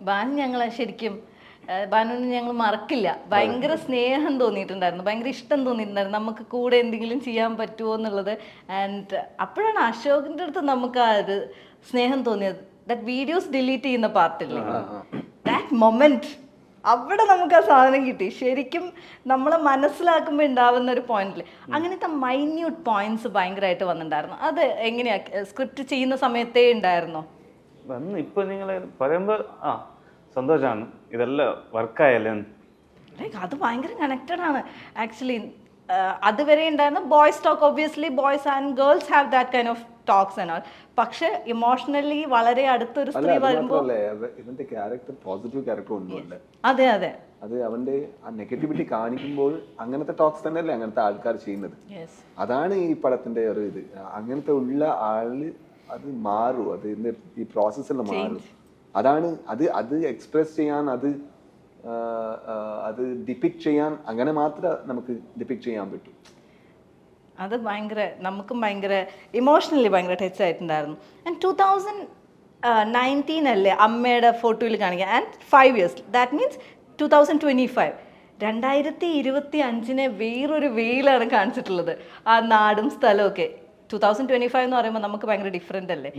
ബാനു ഞങ്ങളെ ശരിക്കും ബാനുവിന് ഞങ്ങൾ മറക്കില്ല. ഭയങ്കര സ്നേഹം തോന്നിയിട്ടുണ്ടായിരുന്നു, ഭയങ്കര ഇഷ്ടം തോന്നിയിട്ടുണ്ടായിരുന്നു, നമുക്ക് കൂടെ എന്തെങ്കിലും ചെയ്യാൻ പറ്റുമോ എന്നുള്ളത്. ആൻഡ് അപ്പോഴാണ് അശോകിൻ്റെ അടുത്ത് നമുക്ക് ആ ഒരു സ്നേഹം തോന്നിയത്. ദാറ്റ് വീഡിയോസ് ഡിലീറ്റ് ചെയ്യുന്ന പാർട്ടില്ലേ, ദാറ്റ് മൊമെന്റ്, അവിടെ നമുക്ക് ആ സാധനം കിട്ടി. ശരിക്കും നമ്മളെ മനസ്സിലാക്കുമ്പോൾ ഉണ്ടാവുന്ന ഒരു പോയിന്റിൽ അങ്ങനത്തെ മൈന്യൂട്ട് പോയിന്റ്സ് ഭയങ്കരമായിട്ട് വന്നിട്ടുണ്ടായിരുന്നു. അത് എങ്ങനെയാ സ്ക്രിപ്റ്റ് ചെയ്യുന്ന സമയത്തേ ഉണ്ടായിരുന്നോ? വന്ന് ഇപ്പൊ നിങ്ങൾ പറയുമ്പോൾ സന്തോഷമാണ്, ഇതെല്ലാം വർക്കായല്ലേ. ലൈക്ക് അത് ഭയങ്കര കണക്റ്റഡ് ആണ് ആക്ച്വലി. അതുവരെ ഉണ്ടായിരുന്ന boys talk, obviously boys and girls have that kind of talks and all. പക്ഷെ ഇമോഷണലി വളരെ അടുത്തൊരു സ്ത്രീ വരുമ്പോൾ ഇവന്റെ ക്യാരക്ടർ പോസിറ്റീവ് ക്യാരക്ടർ ഒന്നുമില്ല. അതെ അതെ, അത് അവന്റെ ആ നെഗറ്റിവിറ്റി കാണിക്കുമ്പോൾ അങ്ങനത്തെ ടോക്സ് തന്നെയല്ലേ അങ്ങനത്തെ ആൾക്കാർ ചെയ്യുന്നത്. അതാണ് ഈ പടത്തിന്റെ ഒരു ഇത്. അങ്ങനത്തെ ഉള്ള ആള് അത് മാറും, അത് ഈ പ്രോസസ്സിൽ മാറും. അതാണ് അത് എക്സ്പ്രസ് ചെയ്യാൻ, അത് ഡിപിക്ട് ചെയ്യാൻ അങ്ങനെ മാത്രമേ നമുക്ക് ഡിപിക്ട് ചെയ്യാൻ പറ്റൂ. അത് ഭയങ്കര നമുക്കും ഭയങ്കര ഇമോഷണലി ഭയങ്കര ടച്ച് ആയിട്ടുണ്ടായിരുന്നു. ആൻഡ് 2019 അല്ലേ അമ്മയുടെ ഫോട്ടോയിൽ കാണിക്കുക. ആൻഡ് 5 years, ദാറ്റ് മീൻസ് 2025, 2025 വേറൊരു വെയിലാണ് കാണിച്ചിട്ടുള്ളത്. ആ നാടും സ്ഥലമൊക്കെ 2025 എന്ന് പറയുമ്പോൾ നമുക്ക് ഭയങ്കര ഡിഫറെൻ്റ് അല്ലേ.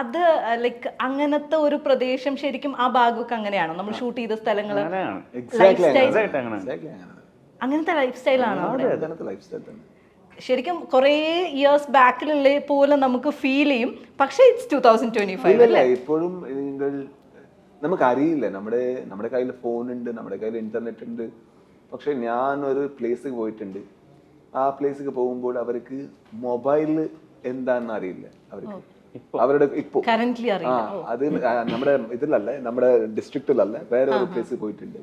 അത് ലൈക്ക് അങ്ങനത്തെ ഒരു പ്രദേശം ശരിക്കും ആ ഭാഗമൊക്കെ അങ്ങനെയാണോ? നമ്മൾ ഷൂട്ട് ചെയ്ത സ്ഥലങ്ങൾ അങ്ങനത്തെ ലൈഫ് സ്റ്റൈലാണോ? ശരിക്കും കുറേ ഇയേഴ്സ് ബാക്കിലുള്ള പോലെ നമുക്ക് ഫീൽ ചെയ്യും, പക്ഷേ ഇറ്റ്സ് 2025 അല്ലേ. ഇപ്പോഴും നമുക്കറിയില്ല, നമ്മുടെ കയ്യിൽ ഫോൺ ഉണ്ട്, നമ്മുടെ കയ്യിൽ ഇന്റർനെറ്റ് ഉണ്ട്. പക്ഷെ ഞാൻ ഒരു പ്ലേസിൽ പോയിട്ടുണ്ട്. ആ പ്ലേസിൽ പോകുമ്പോൾ അവർക്ക് മൊബൈല് എന്താണെന്ന് അറിയില്ല. അവരുടെ ഇപ്പോ അത് നമ്മുടെ ഇതിലല്ല, നമ്മുടെ ഡിസ്ട്രിക്റ്റിലല്ല, വേറെ ഒരു പ്ലേസിൽ പോയിട്ടുണ്ട്.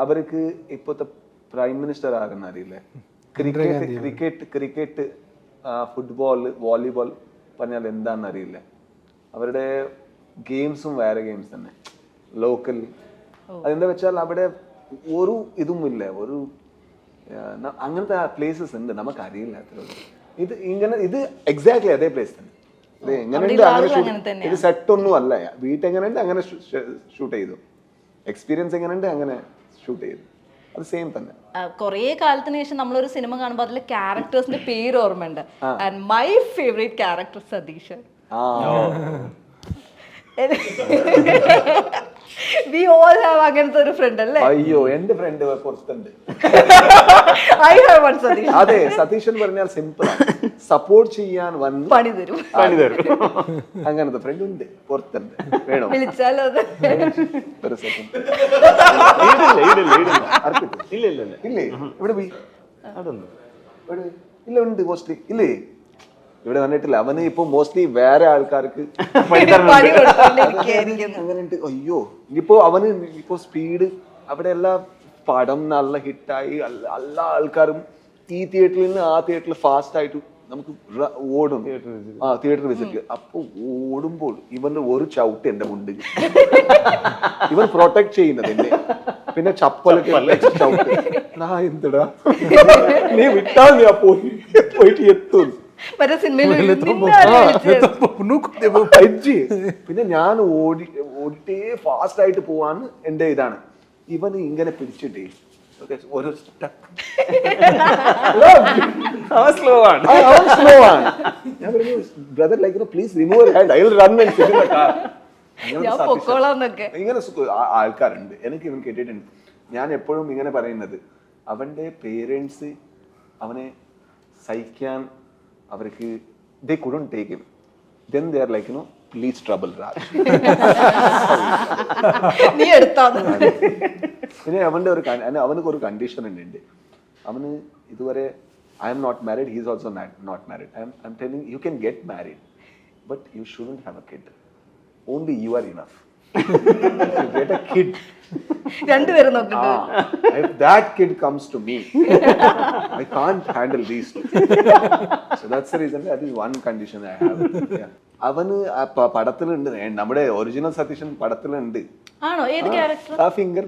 അവർക്ക് ഇപ്പോഴത്തെ പ്രൈം മിനിസ്റ്റർ ആകുന്ന അറിയില്ല. ക്രിക്കറ്റ് ഫുട്ബോൾ വോളിബോൾ പറഞ്ഞാൽ എന്താണെന്ന് അറിയില്ല. അവരുടെ ഗെയിംസും വേറെ ഗെയിംസ് തന്നെ, ലോക്കൽ. അതെന്താ വെച്ചാൽ അവിടെ ഒരു ഇതും ഇല്ല, ഒരു അങ്ങനത്തെ പ്ലേസസ് ഉണ്ട്, നമുക്കറിയില്ല. ഇത് എക്സാക്ട്ലി അതേ പ്ലേസ് തന്നെ. ഇത് എങ്ങനെയുണ്ട് അങ്ങനെ, ഇത് സെറ്റ് ഒന്നും അല്ല. വീട്ട് എങ്ങനെയുണ്ട് അങ്ങനെ ഷൂട്ട് ചെയ്തു, എക്സ്പീരിയൻസ് എങ്ങനെയുണ്ട് അങ്ങനെ ഷൂട്ട് ചെയ്തു, അത് സെയിം തന്നെ. കുറേ കാലത്തിന് ശേഷം നമ്മളൊരു സിനിമ കാണുമ്പോൾ അതിലെ ക്യാരക്ടേഴ്സിന്റെ പേര് ഓർമ്മയുണ്ട്. And my favourite character Satish. We all have അങ്ങനത്തെ ഒരു ഫ്രണ്ട് അല്ലേ? അയ്യോ, എന്റെ ഫ്രണ്ട് പുറത്തുണ്ട്. I have one Satheesh. അതെ, സതീഷ് എന്ന് പറഞ്ഞാൽ സിമ്പിൾ ആണ്, സപ്പോർട്ട് ചെയ്യാൻ വന്ന് പണി തരും. അങ്ങനത്തെ ഫ്രണ്ട് ഉണ്ട്, പുറത്തുണ്ട്. വേണോ വിളിച്ചാലോ? ഒരു സെക്കൻഡ്. ഇല്ലേ ഇവിടെ പോയി ഇല്ല, ഉണ്ട് മോസ്റ്റ്ലി ഇല്ലേ, ഇവിടെ വന്നിട്ടില്ല. അവന് ഇപ്പൊ മോസ്റ്റ്ലി വേറെ ആൾക്കാർക്ക് അങ്ങനെ. അയ്യോ, ഇനിയിപ്പോ അവന് ഇപ്പോ സ്പീഡ് അവിടെ എല്ലാ പടം നല്ല ഹിറ്റായി, എല്ലാ ആൾക്കാരും ഈ തിയേറ്ററിൽ നിന്ന് ആ തിയേറ്ററിൽ ഫാസ്റ്റ് ആയിട്ട് നമുക്ക് ഓടും. Theatre visit. അപ്പൊ ഓടുമ്പോൾ ഇവന്റെ ഒരു ചവിട്ട് എന്റെ മുണ്ടിൽ, ഇവൻ പ്രൊട്ടക്ട് ചെയ്യുന്നത് എന്നെ. പിന്നെ ചപ്പലൊക്കെ ചവിട്ട്. എന്തിടാ നീ വിട്ടാൽ നീ പോയിട്ട് എത്തും. പിന്നെ ഞാൻ ഓടിട്ടേ ഫാസ്റ്റ് ആയിട്ട് പോവാന്ന് എന്റെ ഇതാണ്. ഇവന് ഇങ്ങനെ പിടിച്ചിട്ടേ ഒരു സ്ലോ ആണ്. ഞാൻ പറഞ്ഞു, brother like please remove hand, I will run and sit in the car. ഇങ്ങനെ ആൾക്കാരുണ്ട്. എനിക്ക് ഇവൻ കേട്ടിട്ടുണ്ട്. ഞാൻ എപ്പോഴും ഇങ്ങനെ പറയുന്നത്, അവന്റെ പേരൻസ് അവനെ സഹിക്കാൻ അവർക്ക് they couldn't take him, then they are like, please trouble Raj. നീ എടുത്തോ. പിന്നെ അവനക്ക് ഒരു കണ്ടീഷൻ ഉണ്ട്. അവന് ഇതുവരെ I am not married, he is also not married. I am telling you can get married, but you shouldn't have a kid. Only you are enough. To get a kid. രണ്ടുപേരും നോക്കുന്നുണ്ട്. If that kid comes to me, I can't handle these two. So that's the reason. That is one condition I have. Yeah. അവന് പടത്തിലുണ്ട്, നമ്മുടെ ഒറിജിനൽ സതീശൻ പടത്തിലുണ്ട്. ആണോ? ഏത് ക്യാരക്ടർ? ആ ഫിംഗർ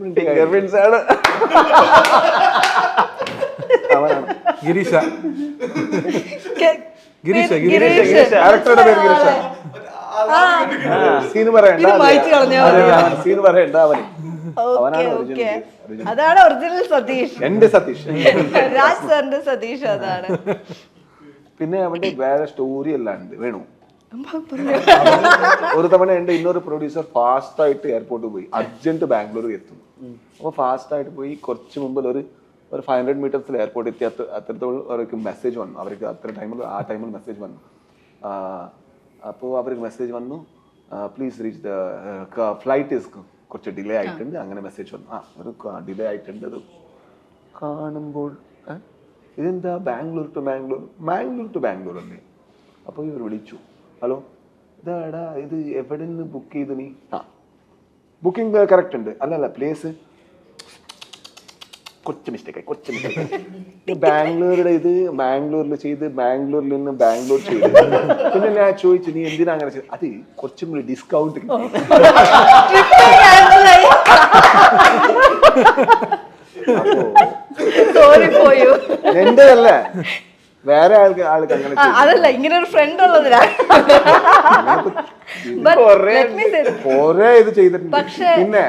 പ്രിന്റ്സ് ആണ് അവനാണ്. ഗിരീഷ ഗിരീഷ്. ക്യാരക്ടറുടെ പേര് ഗിരീഷ. സീന് പറയണ്ട, സീന് പറയണ്ട. അവനാണ് ഒറിജിനൽ. അതാണ് ഒറിജിനൽ സതീഷ്. എന്റെ സതീഷ്, രാജ് സാറിന്റെ സതീഷ് അതാണ്. പിന്നെ അവന്റെ വേറെ സ്റ്റോറി എല്ലാം ഉണ്ട്. വേണു ഒരു തവണ ഉണ്ട്, ഇന്നൊരു പ്രൊഡ്യൂസർ ഫാസ്റ്റ് ആയിട്ട് എയർപോർട്ടിൽ പോയി, അർജന്റ് ബാംഗ്ലൂർ എത്തുന്നു. അപ്പൊ ഫാസ്റ്റ് ആയിട്ട് പോയി കുറച്ച് മുമ്പ് ഒരു 500 മീറ്റേഴ്സിൽ എയർപോർട്ട് എത്തി. അത്രത്തോളം അവർക്ക് മെസ്സേജ് വന്നു. അവർക്ക് അത്ര ആ ടൈമിൽ മെസ്സേജ് വന്നു. അപ്പോൾ അവർക്ക് മെസ്സേജ് വന്നു, please reach the flight is കുറച്ച് ഡിലേ ആയിട്ടുണ്ട്. അങ്ങനെ മെസ്സേജ് വന്നു. ഒരു ഡിലേ ആയിട്ടുണ്ട്. അത് കാണുമ്പോൾ ഇതെന്താ ബാംഗ്ലൂർ ടു ബാംഗ്ലൂർ അല്ലേ? അപ്പോൾ ഇവർ വിളിച്ചു, ഹലോ ഇതാടാ, ഇത് എവിടെ നിന്ന് ബുക്ക് ചെയ്ത് നീ? ബുക്കിംഗ് കറക്റ്റ് ഉണ്ട്. അല്ലല്ല, പ്ലേസ് കുറച്ച് മിസ്റ്റേക്ക്. ബാംഗ്ലൂരുടെ ഇത് ബാംഗ്ലൂരിൽ ചെയ്ത്, ബാംഗ്ലൂരിൽ നിന്ന് ബാംഗ്ലൂർ ചെയ്ത്. പിന്നെ ഞാൻ ചോദിച്ചു, നീ എന്തിനാ അങ്ങനെ ചെയ്ത്? അത് കുറച്ചും കൂടി ഡിസ്കൗണ്ട് എന്റെ അല്ല, വേറെ ആൾക്ക് അങ്ങനെ അതല്ല, ഇങ്ങനെ ഒരു ഫ്രണ്ട് ഉള്ളതിനാ കൊറേ ഇത് ചെയ്തിട്ടുണ്ട്. പിന്നെ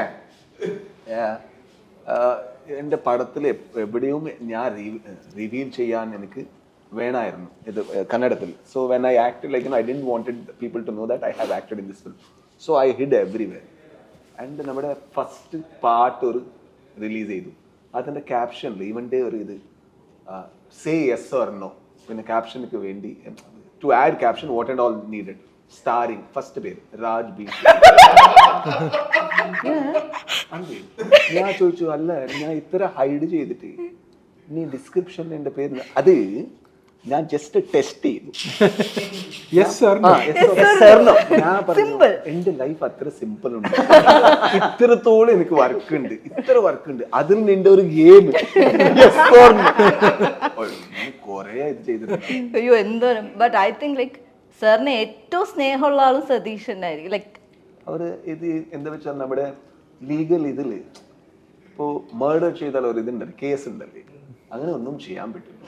എന്റെ പടത്തിൽ എവിടെയും ഞാൻ റിവീൽ ചെയ്യാൻ എനിക്ക് വേണമായിരുന്നു ഇത് കന്നഡത്തിൽ. So when I acted like I didn't wanted people to know that I have acted in this film. So I hid everywhere. And നമ്മുടെ ഫസ്റ്റ് പാർട്ട് ഒരു റിലീസ് ചെയ്തു. അതിന്റെ ക്യാപ്ഷനിൽ ഇവന്റെ ഒരു ഇത് സേ യെസ് ഓർ നോ. പിന്നെ ക്യാപ്ഷനൊക്കെ വേണ്ടി to add caption what and all needed. Starring first പേര് രാജ് ബി. ഞാൻ ചോദിച്ചു, അല്ല ഞാൻ ഇത്ര ഹൈഡ് ചെയ്തിട്ട് നീ ഡിസ്ക്രിപ്ഷൻ എന്റെ പേര് അത് ഞാൻ ജസ്റ്റ് ടെസ്റ്റ് ചെയ്തു. ഞാൻ പറഞ്ഞു എന്റെ ലൈഫ് അത്ര സിമ്പിൾ ഉണ്ട്, ഇത്രത്തോളം എനിക്ക് വർക്ക് ഉണ്ട്, അതിൽ നിന്റെ ഒരു ഗെയിം കൊറേ ഇത് ചെയ്തിട്ടുണ്ട്. അയ്യോ എന്തോരം. ബട്ട് ഐ തിങ്ക് ലൈക്ക് സാറിന് ഏറ്റവും സ്നേഹമുള്ള ആളും സതീഷനായിരിക്കും. ലൈക്ക് അവര് ഇത് എന്താ വെച്ചാൽ നമ്മുടെ ലീഗൽ ഇതില് ഇപ്പോ മർഡർ ചെയ്താൽ ഒരു ഇതുണ്ടല്ലേ, കേസ് ഉണ്ടല്ലേ, അങ്ങനെ ഒന്നും ചെയ്യാൻ പറ്റില്ല.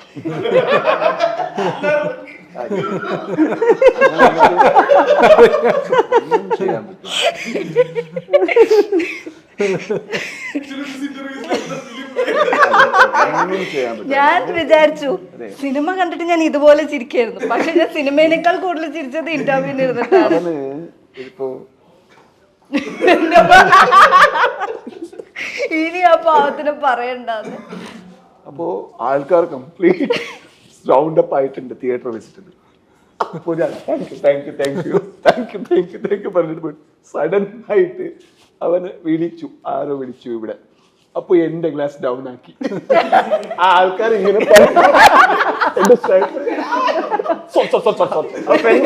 ഒന്നും ചെയ്യാൻ പറ്റില്ല. ഞാൻ വിചാരിച്ചു സിനിമ കണ്ടിട്ട് ഞാൻ ഇതുപോലെ ചിരിക്കായിരുന്നു, പക്ഷെ ഞാൻ സിനിമേനേക്കാൾ കൂടുതൽ ചിരിച്ചത് ഇന്റർവ്യൂവിന് ഇരുന്നിട്ടാണ്. ഇനി ആ പാവത്തിന് പറയണ്ടെന്ന്. അപ്പോ ആൾക്കാർ കംപ്ലീറ്റ് റൗണ്ട് അപ്പ് ആയിട്ടുണ്ട് തിയേറ്റർ വെച്ചിട്ടുണ്ട്. അപ്പോ ഞാൻ താങ്ക് യു പറഞ്ഞിട്ട് പോയി. സഡൻ ആയിട്ട് അവന് ആരോ വിളിച്ചു ഇവിടെ. അപ്പൊ എന്റെ ഗ്ലാസ് ഡൗൺ ആക്കി. ആൾക്കാർ ഇങ്ങനെ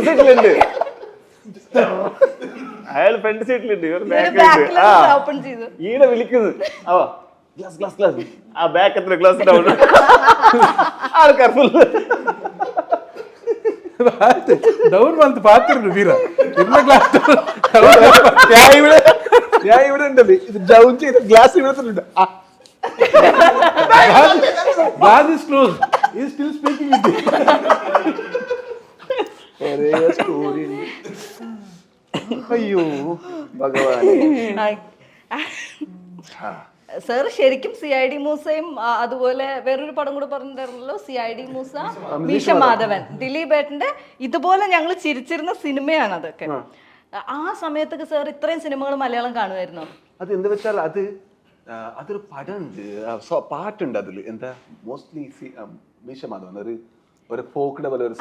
സീറ്റിലുണ്ട്, അയാൾ ഫ്രണ്ട് സീറ്റിലുണ്ട്, ഈടെ വിളിക്കുന്നത് ഗ്ലാസ് ആ ബാക്ക് എത്ര ഗ്ലാസ് ഡൗൺ. ആൾക്കാർ ഫുള്ള് ഡൗൺ വന്ന് പാത്തിട്ടുണ്ട് വീര. ഞാൻ ഇവിടെ ഉണ്ടല്ലേ, ഇത് ഡൗൺ ചെയ്ത് ഗ്ലാസ് ഇവിടുത്തുണ്ട്. Glass is closed. He is still speaking with you. Story. അയ്യോ ഭഗവാനെ. സാർ ശരിക്കും CID മൂസയും അതുപോലെ വേറൊരു പടം കൂടെ പറഞ്ഞിട്ടുണ്ടല്ലോ, CID മൂസ, മീശ മാധവൻ, ദിലീപ് ഏട്ടന്റെ ഇതുപോലെ ഞങ്ങൾ ചിരിച്ചിരുന്ന സിനിമയാണ് അതൊക്കെ. ആ സമയത്തൊക്കെ സാർ ഇത്രയും സിനിമകൾ മലയാളം കാണുമായിരുന്നോ? അത് എന്താ വെച്ചാൽ അതൊരു പടമുണ്ട്, പാട്ടുണ്ട് അതില്. എന്താ മോസ്റ്റ്ലി മീശ മാധവൻ ഒരു ഫോക്കിന്റെ പോലെ ഒരു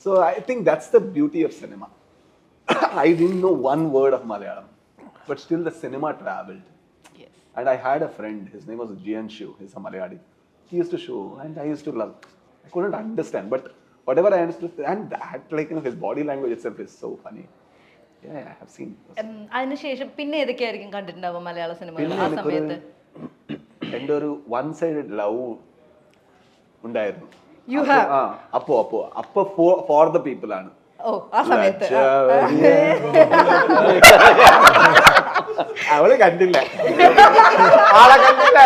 So I think that's the beauty of cinema. I didn't know one word of Malayalam, but still the cinema traveled. Yes. And I had a friend, his name was Jian Shiv, he's a Malayali. he used to show, and I used to love. I couldn't understand, but whatever I understood, and that, like, you know, his body language itself is so funny. Yeah, I have seen. അതിനുശേഷം പിന്നെ ഏതൊക്കെയായിരിക്കും കണ്ടിട്ടുണ്ടാവുക മലയാള സിനിമകൾ പിന്നെ ആ എനിക്കൊരു സമയത്ത്? എൻ്റെ ഒരു വൺ സൈഡഡ് ലവ് ഉണ്ടായിരുന്നു. You have? അപ്പൊ ഫോർ ദ പീപ്പിൾ ആണ്. ഓ ആ സമയത്ത് അവള് കണ്ടില്ല, ആളെ കണ്ടില്ല.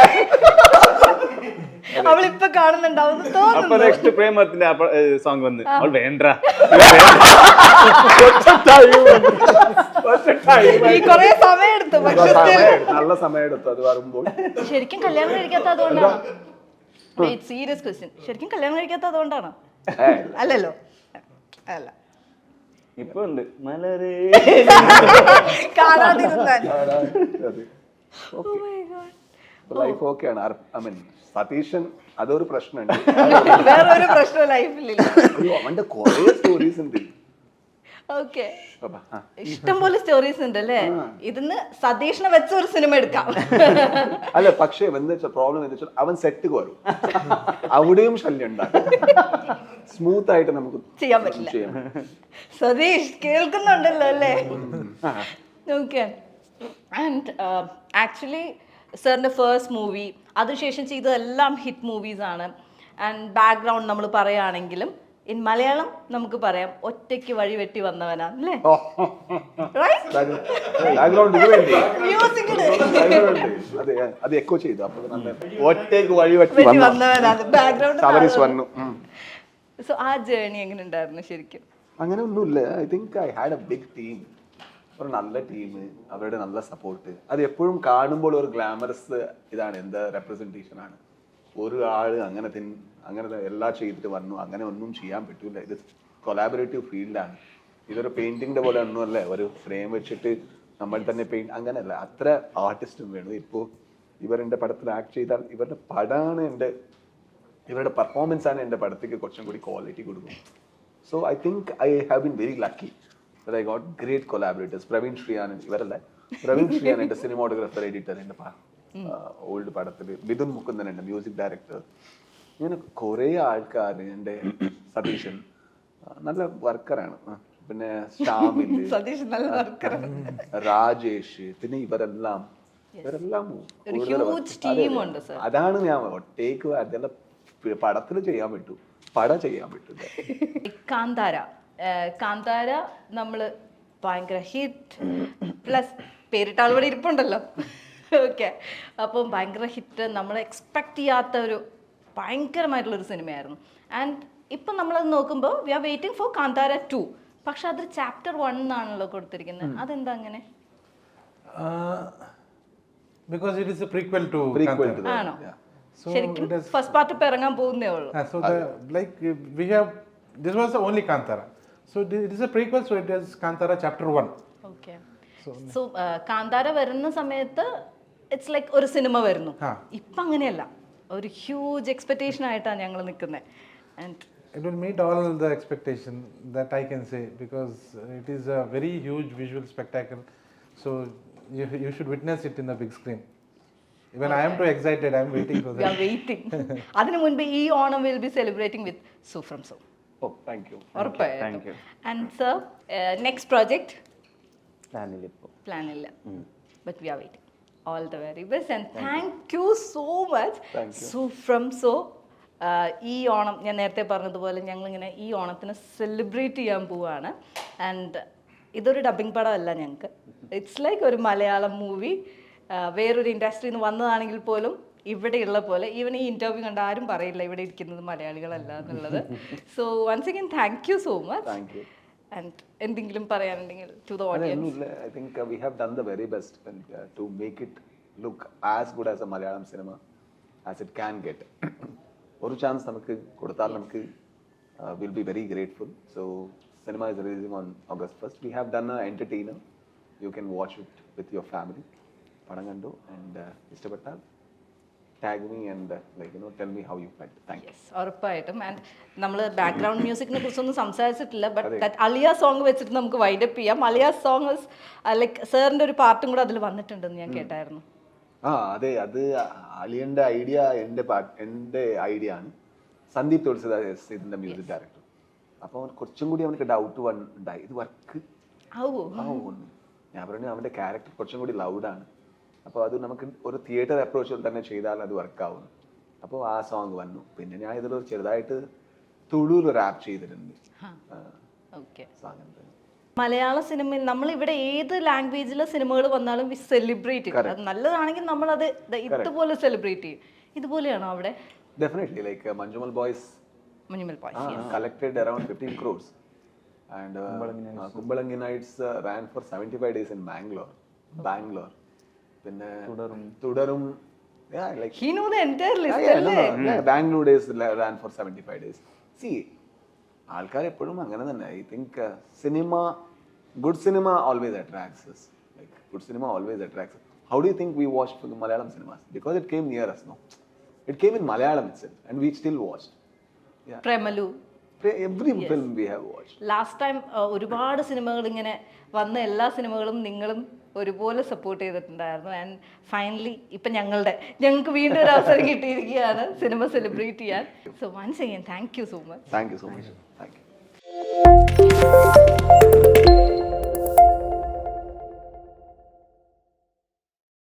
അവളിപ്പൊ കാണുന്നുണ്ടാവും അപ്പൊ തോന്നുന്നു. നെക്സ്റ്റ് പ്രേമത്തിന്റെ സോങ് വന്ന് അവൾ വേണ്ട ഈ കൊറേ സമയം എടുത്തു, പക്ഷെ നല്ല സമയം എടുത്തു അത് വരുമ്പോൾ. ശരിക്കും കല്യാണം കഴിക്കാത്ത അതുകൊണ്ടാണ്? Serious question. ശരിക്കും കല്യാണം കഴിക്കാത്ത അതുകൊണ്ടാണോ? അല്ലല്ലോ, അല്ല. ഇപ്പൊ ഉണ്ട് മലരേ കാണാതിരുന്നാൽ. ലൈഫ് ഓക്കെയാണ്. ഐ മീൻ സതീശൻ അതൊരു പ്രശ്നമുണ്ട്. വേറെ ഒരു പ്രശ്നം ലൈഫിലില്ല. അയ്യോ, അവന്റെ കുറെ സ്റ്റോറീസ് ഉണ്ട്. ഓക്കെ, ഇഷ്ടംപോലെ സ്റ്റോറീസ് ഉണ്ട് അല്ലേ? ഇതിന്ന് സതീഷിനെ വെച്ച ഒരു സിനിമ എടുക്കാം. അല്ല, പക്ഷേ എന്താ വെച്ചാൽ പ്രോബ്ലം എന്താ വെച്ചാൽ അവൻ സെറ്റ് വരും, അവിടെയും ശല്യം ഉണ്ടാകും. സ്മൂത്ത് ആയിട്ട് നമുക്ക് ചെയ്യാൻ പറ്റില്ല. സതീഷ് കേൾക്കുന്നുണ്ടല്ലോ അല്ലേ? ഓക്കെ. ആൻഡ് ആക്ച്വലി സാറിൻ്റെ ഫസ്റ്റ് മൂവി, അതിനുശേഷം ചെയ്തതെല്ലാം ഹിറ്റ് മൂവീസ് ആണ്. ആൻഡ് ബാക്ക്ഗ്രൗണ്ട് നമ്മൾ പറയുകയാണെങ്കിലും ഇൻ മലയാളം നമുക്ക് പറയാം ഒറ്റയ്ക്ക് വഴി വെട്ടി വന്നവനാ അല്ലേ? അത് എക്കോ ചെയ്തു. ഒറ്റയ്ക്ക് വഴി വെട്ടി വന്നവനാണ് ബാക്ക്ഗ്രൗണ്ട് വന്നു. സോ ആ ജേർണി എങ്ങനെ ഉണ്ടായിരുന്നു ശരിക്കും? അങ്ങനെ ഒന്നുമില്ല. I think I had a big team, ഒരു നല്ല ടീം, അവരുടെ നല്ല സപ്പോർട്ട്. അത് എപ്പോഴും കാണുമ്പോൾ ഒരു ഗ്ലാമറസ് ഇതാണ്, എന്താ റെപ്രസെന്റേഷൻ ആണ്. ഒരു ആള് അങ്ങനെ എല്ലാം ചെയ്തിട്ട് വന്നു, അങ്ങനെ ഒന്നും ചെയ്യാൻ പറ്റൂല. ഇത് കൊളാബറേറ്റീവ് ഫീൽഡാണ്. ഇതൊരു പെയിന്റിങ്ങിന്റെ പോലെ ഒന്നുമല്ല, ഒരു ഫ്രെയിം വെച്ചിട്ട് നമ്മൾ തന്നെ പെയിന്റ്, അങ്ങനെയല്ല. അത്ര ആർട്ടിസ്റ്റും വേണം. ഇപ്പോൾ ഇവരുടെ പടത്തിൽ ആക്ട് ചെയ്താൽ ഇവരുടെ പടമാണ് ഇവരുടെ പെർഫോമൻസ് ആണ് എൻ്റെ പടത്തേക്ക് കുറച്ചും കൂടി ക്വാളിറ്റി കൊടുക്കും. So I think I have been very lucky that I got great collaborators. Praveen Sriyan, ഇവരല്ല, പ്രവീൺ ശ്രീയാണ് എൻ്റെ സിനിമാറ്റോഗ്രാഫർ, എഡിറ്റർ. എൻ്റെ ഓൾഡ് പടത്തിൽ മിഥുൻ മുകുന്ദൻ എൻ്റെ മ്യൂസിക് ഡയറക്ടർ. ഇങ്ങനെ കുറേ ആൾക്കാർ. എൻ്റെ സതീശൻ നല്ല വർക്കറാണ്. പിന്നെ ശ്യാമില്, രാജേഷ്, പിന്നെ ഇവരെല്ലാം അതാണ് ഞാൻ ഒറ്റയ്ക്ക് അതെല്ലാം പടത്തിൽ ചെയ്യാൻ പറ്റൂ, ചെയ്യാൻ പറ്റില്ല. കാന്താര നമ്മൾ ഭയങ്കര ഹിറ്റ്, പ്ലസ് പേരിട്ട ആൾ ഇവിടെ ഇരിപ്പുണ്ടല്ലോ. ഓക്കെ, അപ്പം ഭയങ്കര ഹിറ്റ്, നമ്മൾ എക്സ്പെക്ട് ചെയ്യാത്ത ഒരു ഭയങ്കരമായിട്ടുള്ളൊരു സിനിമയായിരുന്നു. ആൻഡ് ഇപ്പം നമ്മളത് നോക്കുമ്പോൾ we are waiting for Kantara 2. പക്ഷെ അത് ചാപ്റ്റർ 1 എന്നാണല്ലോ കൊടുത്തിരിക്കുന്നത്. അതെന്താ അങ്ങനെ? Because it is a prequel to ആണോ? ശരിക്കും ഫസ്റ്റ് പാർട്ട് ഇപ്പം ഇറങ്ങാൻ പോകുന്നേ ഉള്ളൂ. So this was the only Kantara. So it is a prequel, so it is Kantara chapter 1. Okay. So Kantara വരുന്ന സമയത്ത് ഇറ്റ്സ് ലൈക്ക് ഒരു സിനിമ വരുന്നു. ഇപ്പം അങ്ങനെയല്ല, ഒരു ഹ്യൂജ് എക്സ്പെക്ടേഷൻ ആയിട്ടാണ് ഞങ്ങൾ നിൽക്കുന്നത്. And it will meet all the expectation that I can say, because it is a very huge visual spectacle. So you should witness it in the big screen. Even I am too excited. I am waiting for that. We are waiting. അതിനു മുൻപ് ഈ Onam will be celebrating with So From So. Oh, thank you. Thank you. And sir, next project? Plan ഇല്ല. But we are waiting. All the very best and thank you so much. Thank you. So From So. ഈ ഓണം ഞാൻ നേരത്തെ പറഞ്ഞതുപോലെ ഞങ്ങളിങ്ങനെ ഈ ഓണത്തിന് സെലിബ്രേറ്റ് ചെയ്യാൻ പോവുകയാണ്. ആൻഡ് ഇതൊരു ഡബിങ് പടമല്ല ഞങ്ങൾക്ക്, ഇറ്റ്സ് ലൈക്ക് ഒരു മലയാളം മൂവി. വേറൊരു ഇൻഡസ്ട്രിയിൽ നിന്ന് വന്നതാണെങ്കിൽ പോലും ഇവിടെയുള്ള പോലെ ഈവൻ ഈ ഇന്റർവ്യൂ കണ്ട ആരും പറയില്ല ഇവിടെ ഇരിക്കുന്നത് മലയാളികളല്ല എന്നുള്ളത്. So once again thank you so much. And എന്തെങ്കിലും പറയാനുണ്ടെങ്കിൽ to the audience? I think we have done the very best to make it look as good as a Malayalam cinema as it can get. ഒരു ചാൻസ് നമുക്ക് കൊടുത്താൽ നമുക്ക് will be very grateful. So cinema is releasing on August 1st. We have done an entertainer. You can watch it with your family. പടം കണ്ടു ആൻഡ് ഇഷ്ടപ്പെട്ടാൽ tag me and like you no tell me how you felt. Thank you. ഉറപ്പായിട്ടും. ആൻഡ് നമ്മൾ ബാക്ക്ഗ്രൗണ്ട് മ്യൂസിക്കിനെ കുറിച്ചൊന്നും സംസാരിച്ചിട്ടില്ല, ബട്ട് ദാറ്റ് അലിയ സോങ് വെച്ചിട്ട് നമുക്ക് വൈൻഡപ്പ് ചെയ്യാം. അലിയ സോങ് ലൈക്ക് സാറിൻ്റെ ഒരു പാർട്ടും കൂടെ അതിൽ വന്നിട്ടുണ്ടെന്ന് ഞാൻ കേട്ടായിരുന്നു. അതെ, അത് അലിയന്റെ ഐഡിയ എൻ്റെ ഐഡിയ ആണ്. സന്ദീപ് തുളസിദാസ് ഇതിന്റെ മ്യൂസിക് ഡയറക്ടർ. അപ്പോൾ കുറച്ചും കൂടി അവനക്ക് ഡൗട്ട് ഉണ്ടായി, ഇത് വർക്ക് ആവുമെന്ന്. ഞാൻ പറഞ്ഞു അവന്റെ ക്യാരക്ടർ കുറച്ചും കൂടി ലൗഡാണ്, അപ്പോൾ അത് നമുക്ക് ഒരു തിയേറ്റർ അപ്രോച്ചിൽ തന്നെ ചെയ്താൽ അത് വർക്കാവും. അപ്പോൾ ആ സോങ് വന്നു. പിന്നെ ഞാൻ ഇതിൽ ചെറുതായിട്ട് തുളുവിൽ റാപ്പ് ചെയ്തിട്ടുണ്ട്. ഓക്കെ. സാധനം മലയാള സിനിമയിൽ നമ്മൾ ഇവിടെ ഏത് ലാംഗ്വേജിലെ സിനിമകൾ വന്നാലും വി സെലിബ്രേറ്റ് ചെയ്യും. അത് നല്ലതാണെങ്കിൽ നമ്മളത് ഇതുപോലെ സെലിബ്രേറ്റ് ചെയ്യും. ഇതുപോലെയാണോ അവിടെ? Definitely, like Manjumal Boys collected around 15 crores. And Kumbalangi Nights ran for 75 days in Bangalore. Pinne Tudarum, yeah, like he knew the entire list. Yeah, Bangalore days ran for 75 days. See, ആൾക്കാർ എപ്പോഴും അങ്ങനെ തന്നെ. I think good cinema always attracts us. Like good cinema always attracts us. How do you think we watched the Malayalam cinemas? Because it came near us, no? It came in Malayalam itself, and we still watched. Yeah. Premalu, Every film we have watched. Last time ഒരുപാട് സിനിമകൾ ഇങ്ങനെ വന്ന എല്ലാ സിനിമകളും നിങ്ങളും ഒരുപോലെ സപ്പോർട്ട് ചെയ്തിട്ടുണ്ടായിരുന്നു. ആൻഡ് ഫൈനലി ഇപ്പം ഞങ്ങൾക്ക് വീണ്ടും ഒരു അവസരം കിട്ടിയിരിക്കുകയാണ് സിനിമ സെലിബ്രേറ്റ് ചെയ്യാൻ. So once again thank you so much. Thank you so much. Thank you.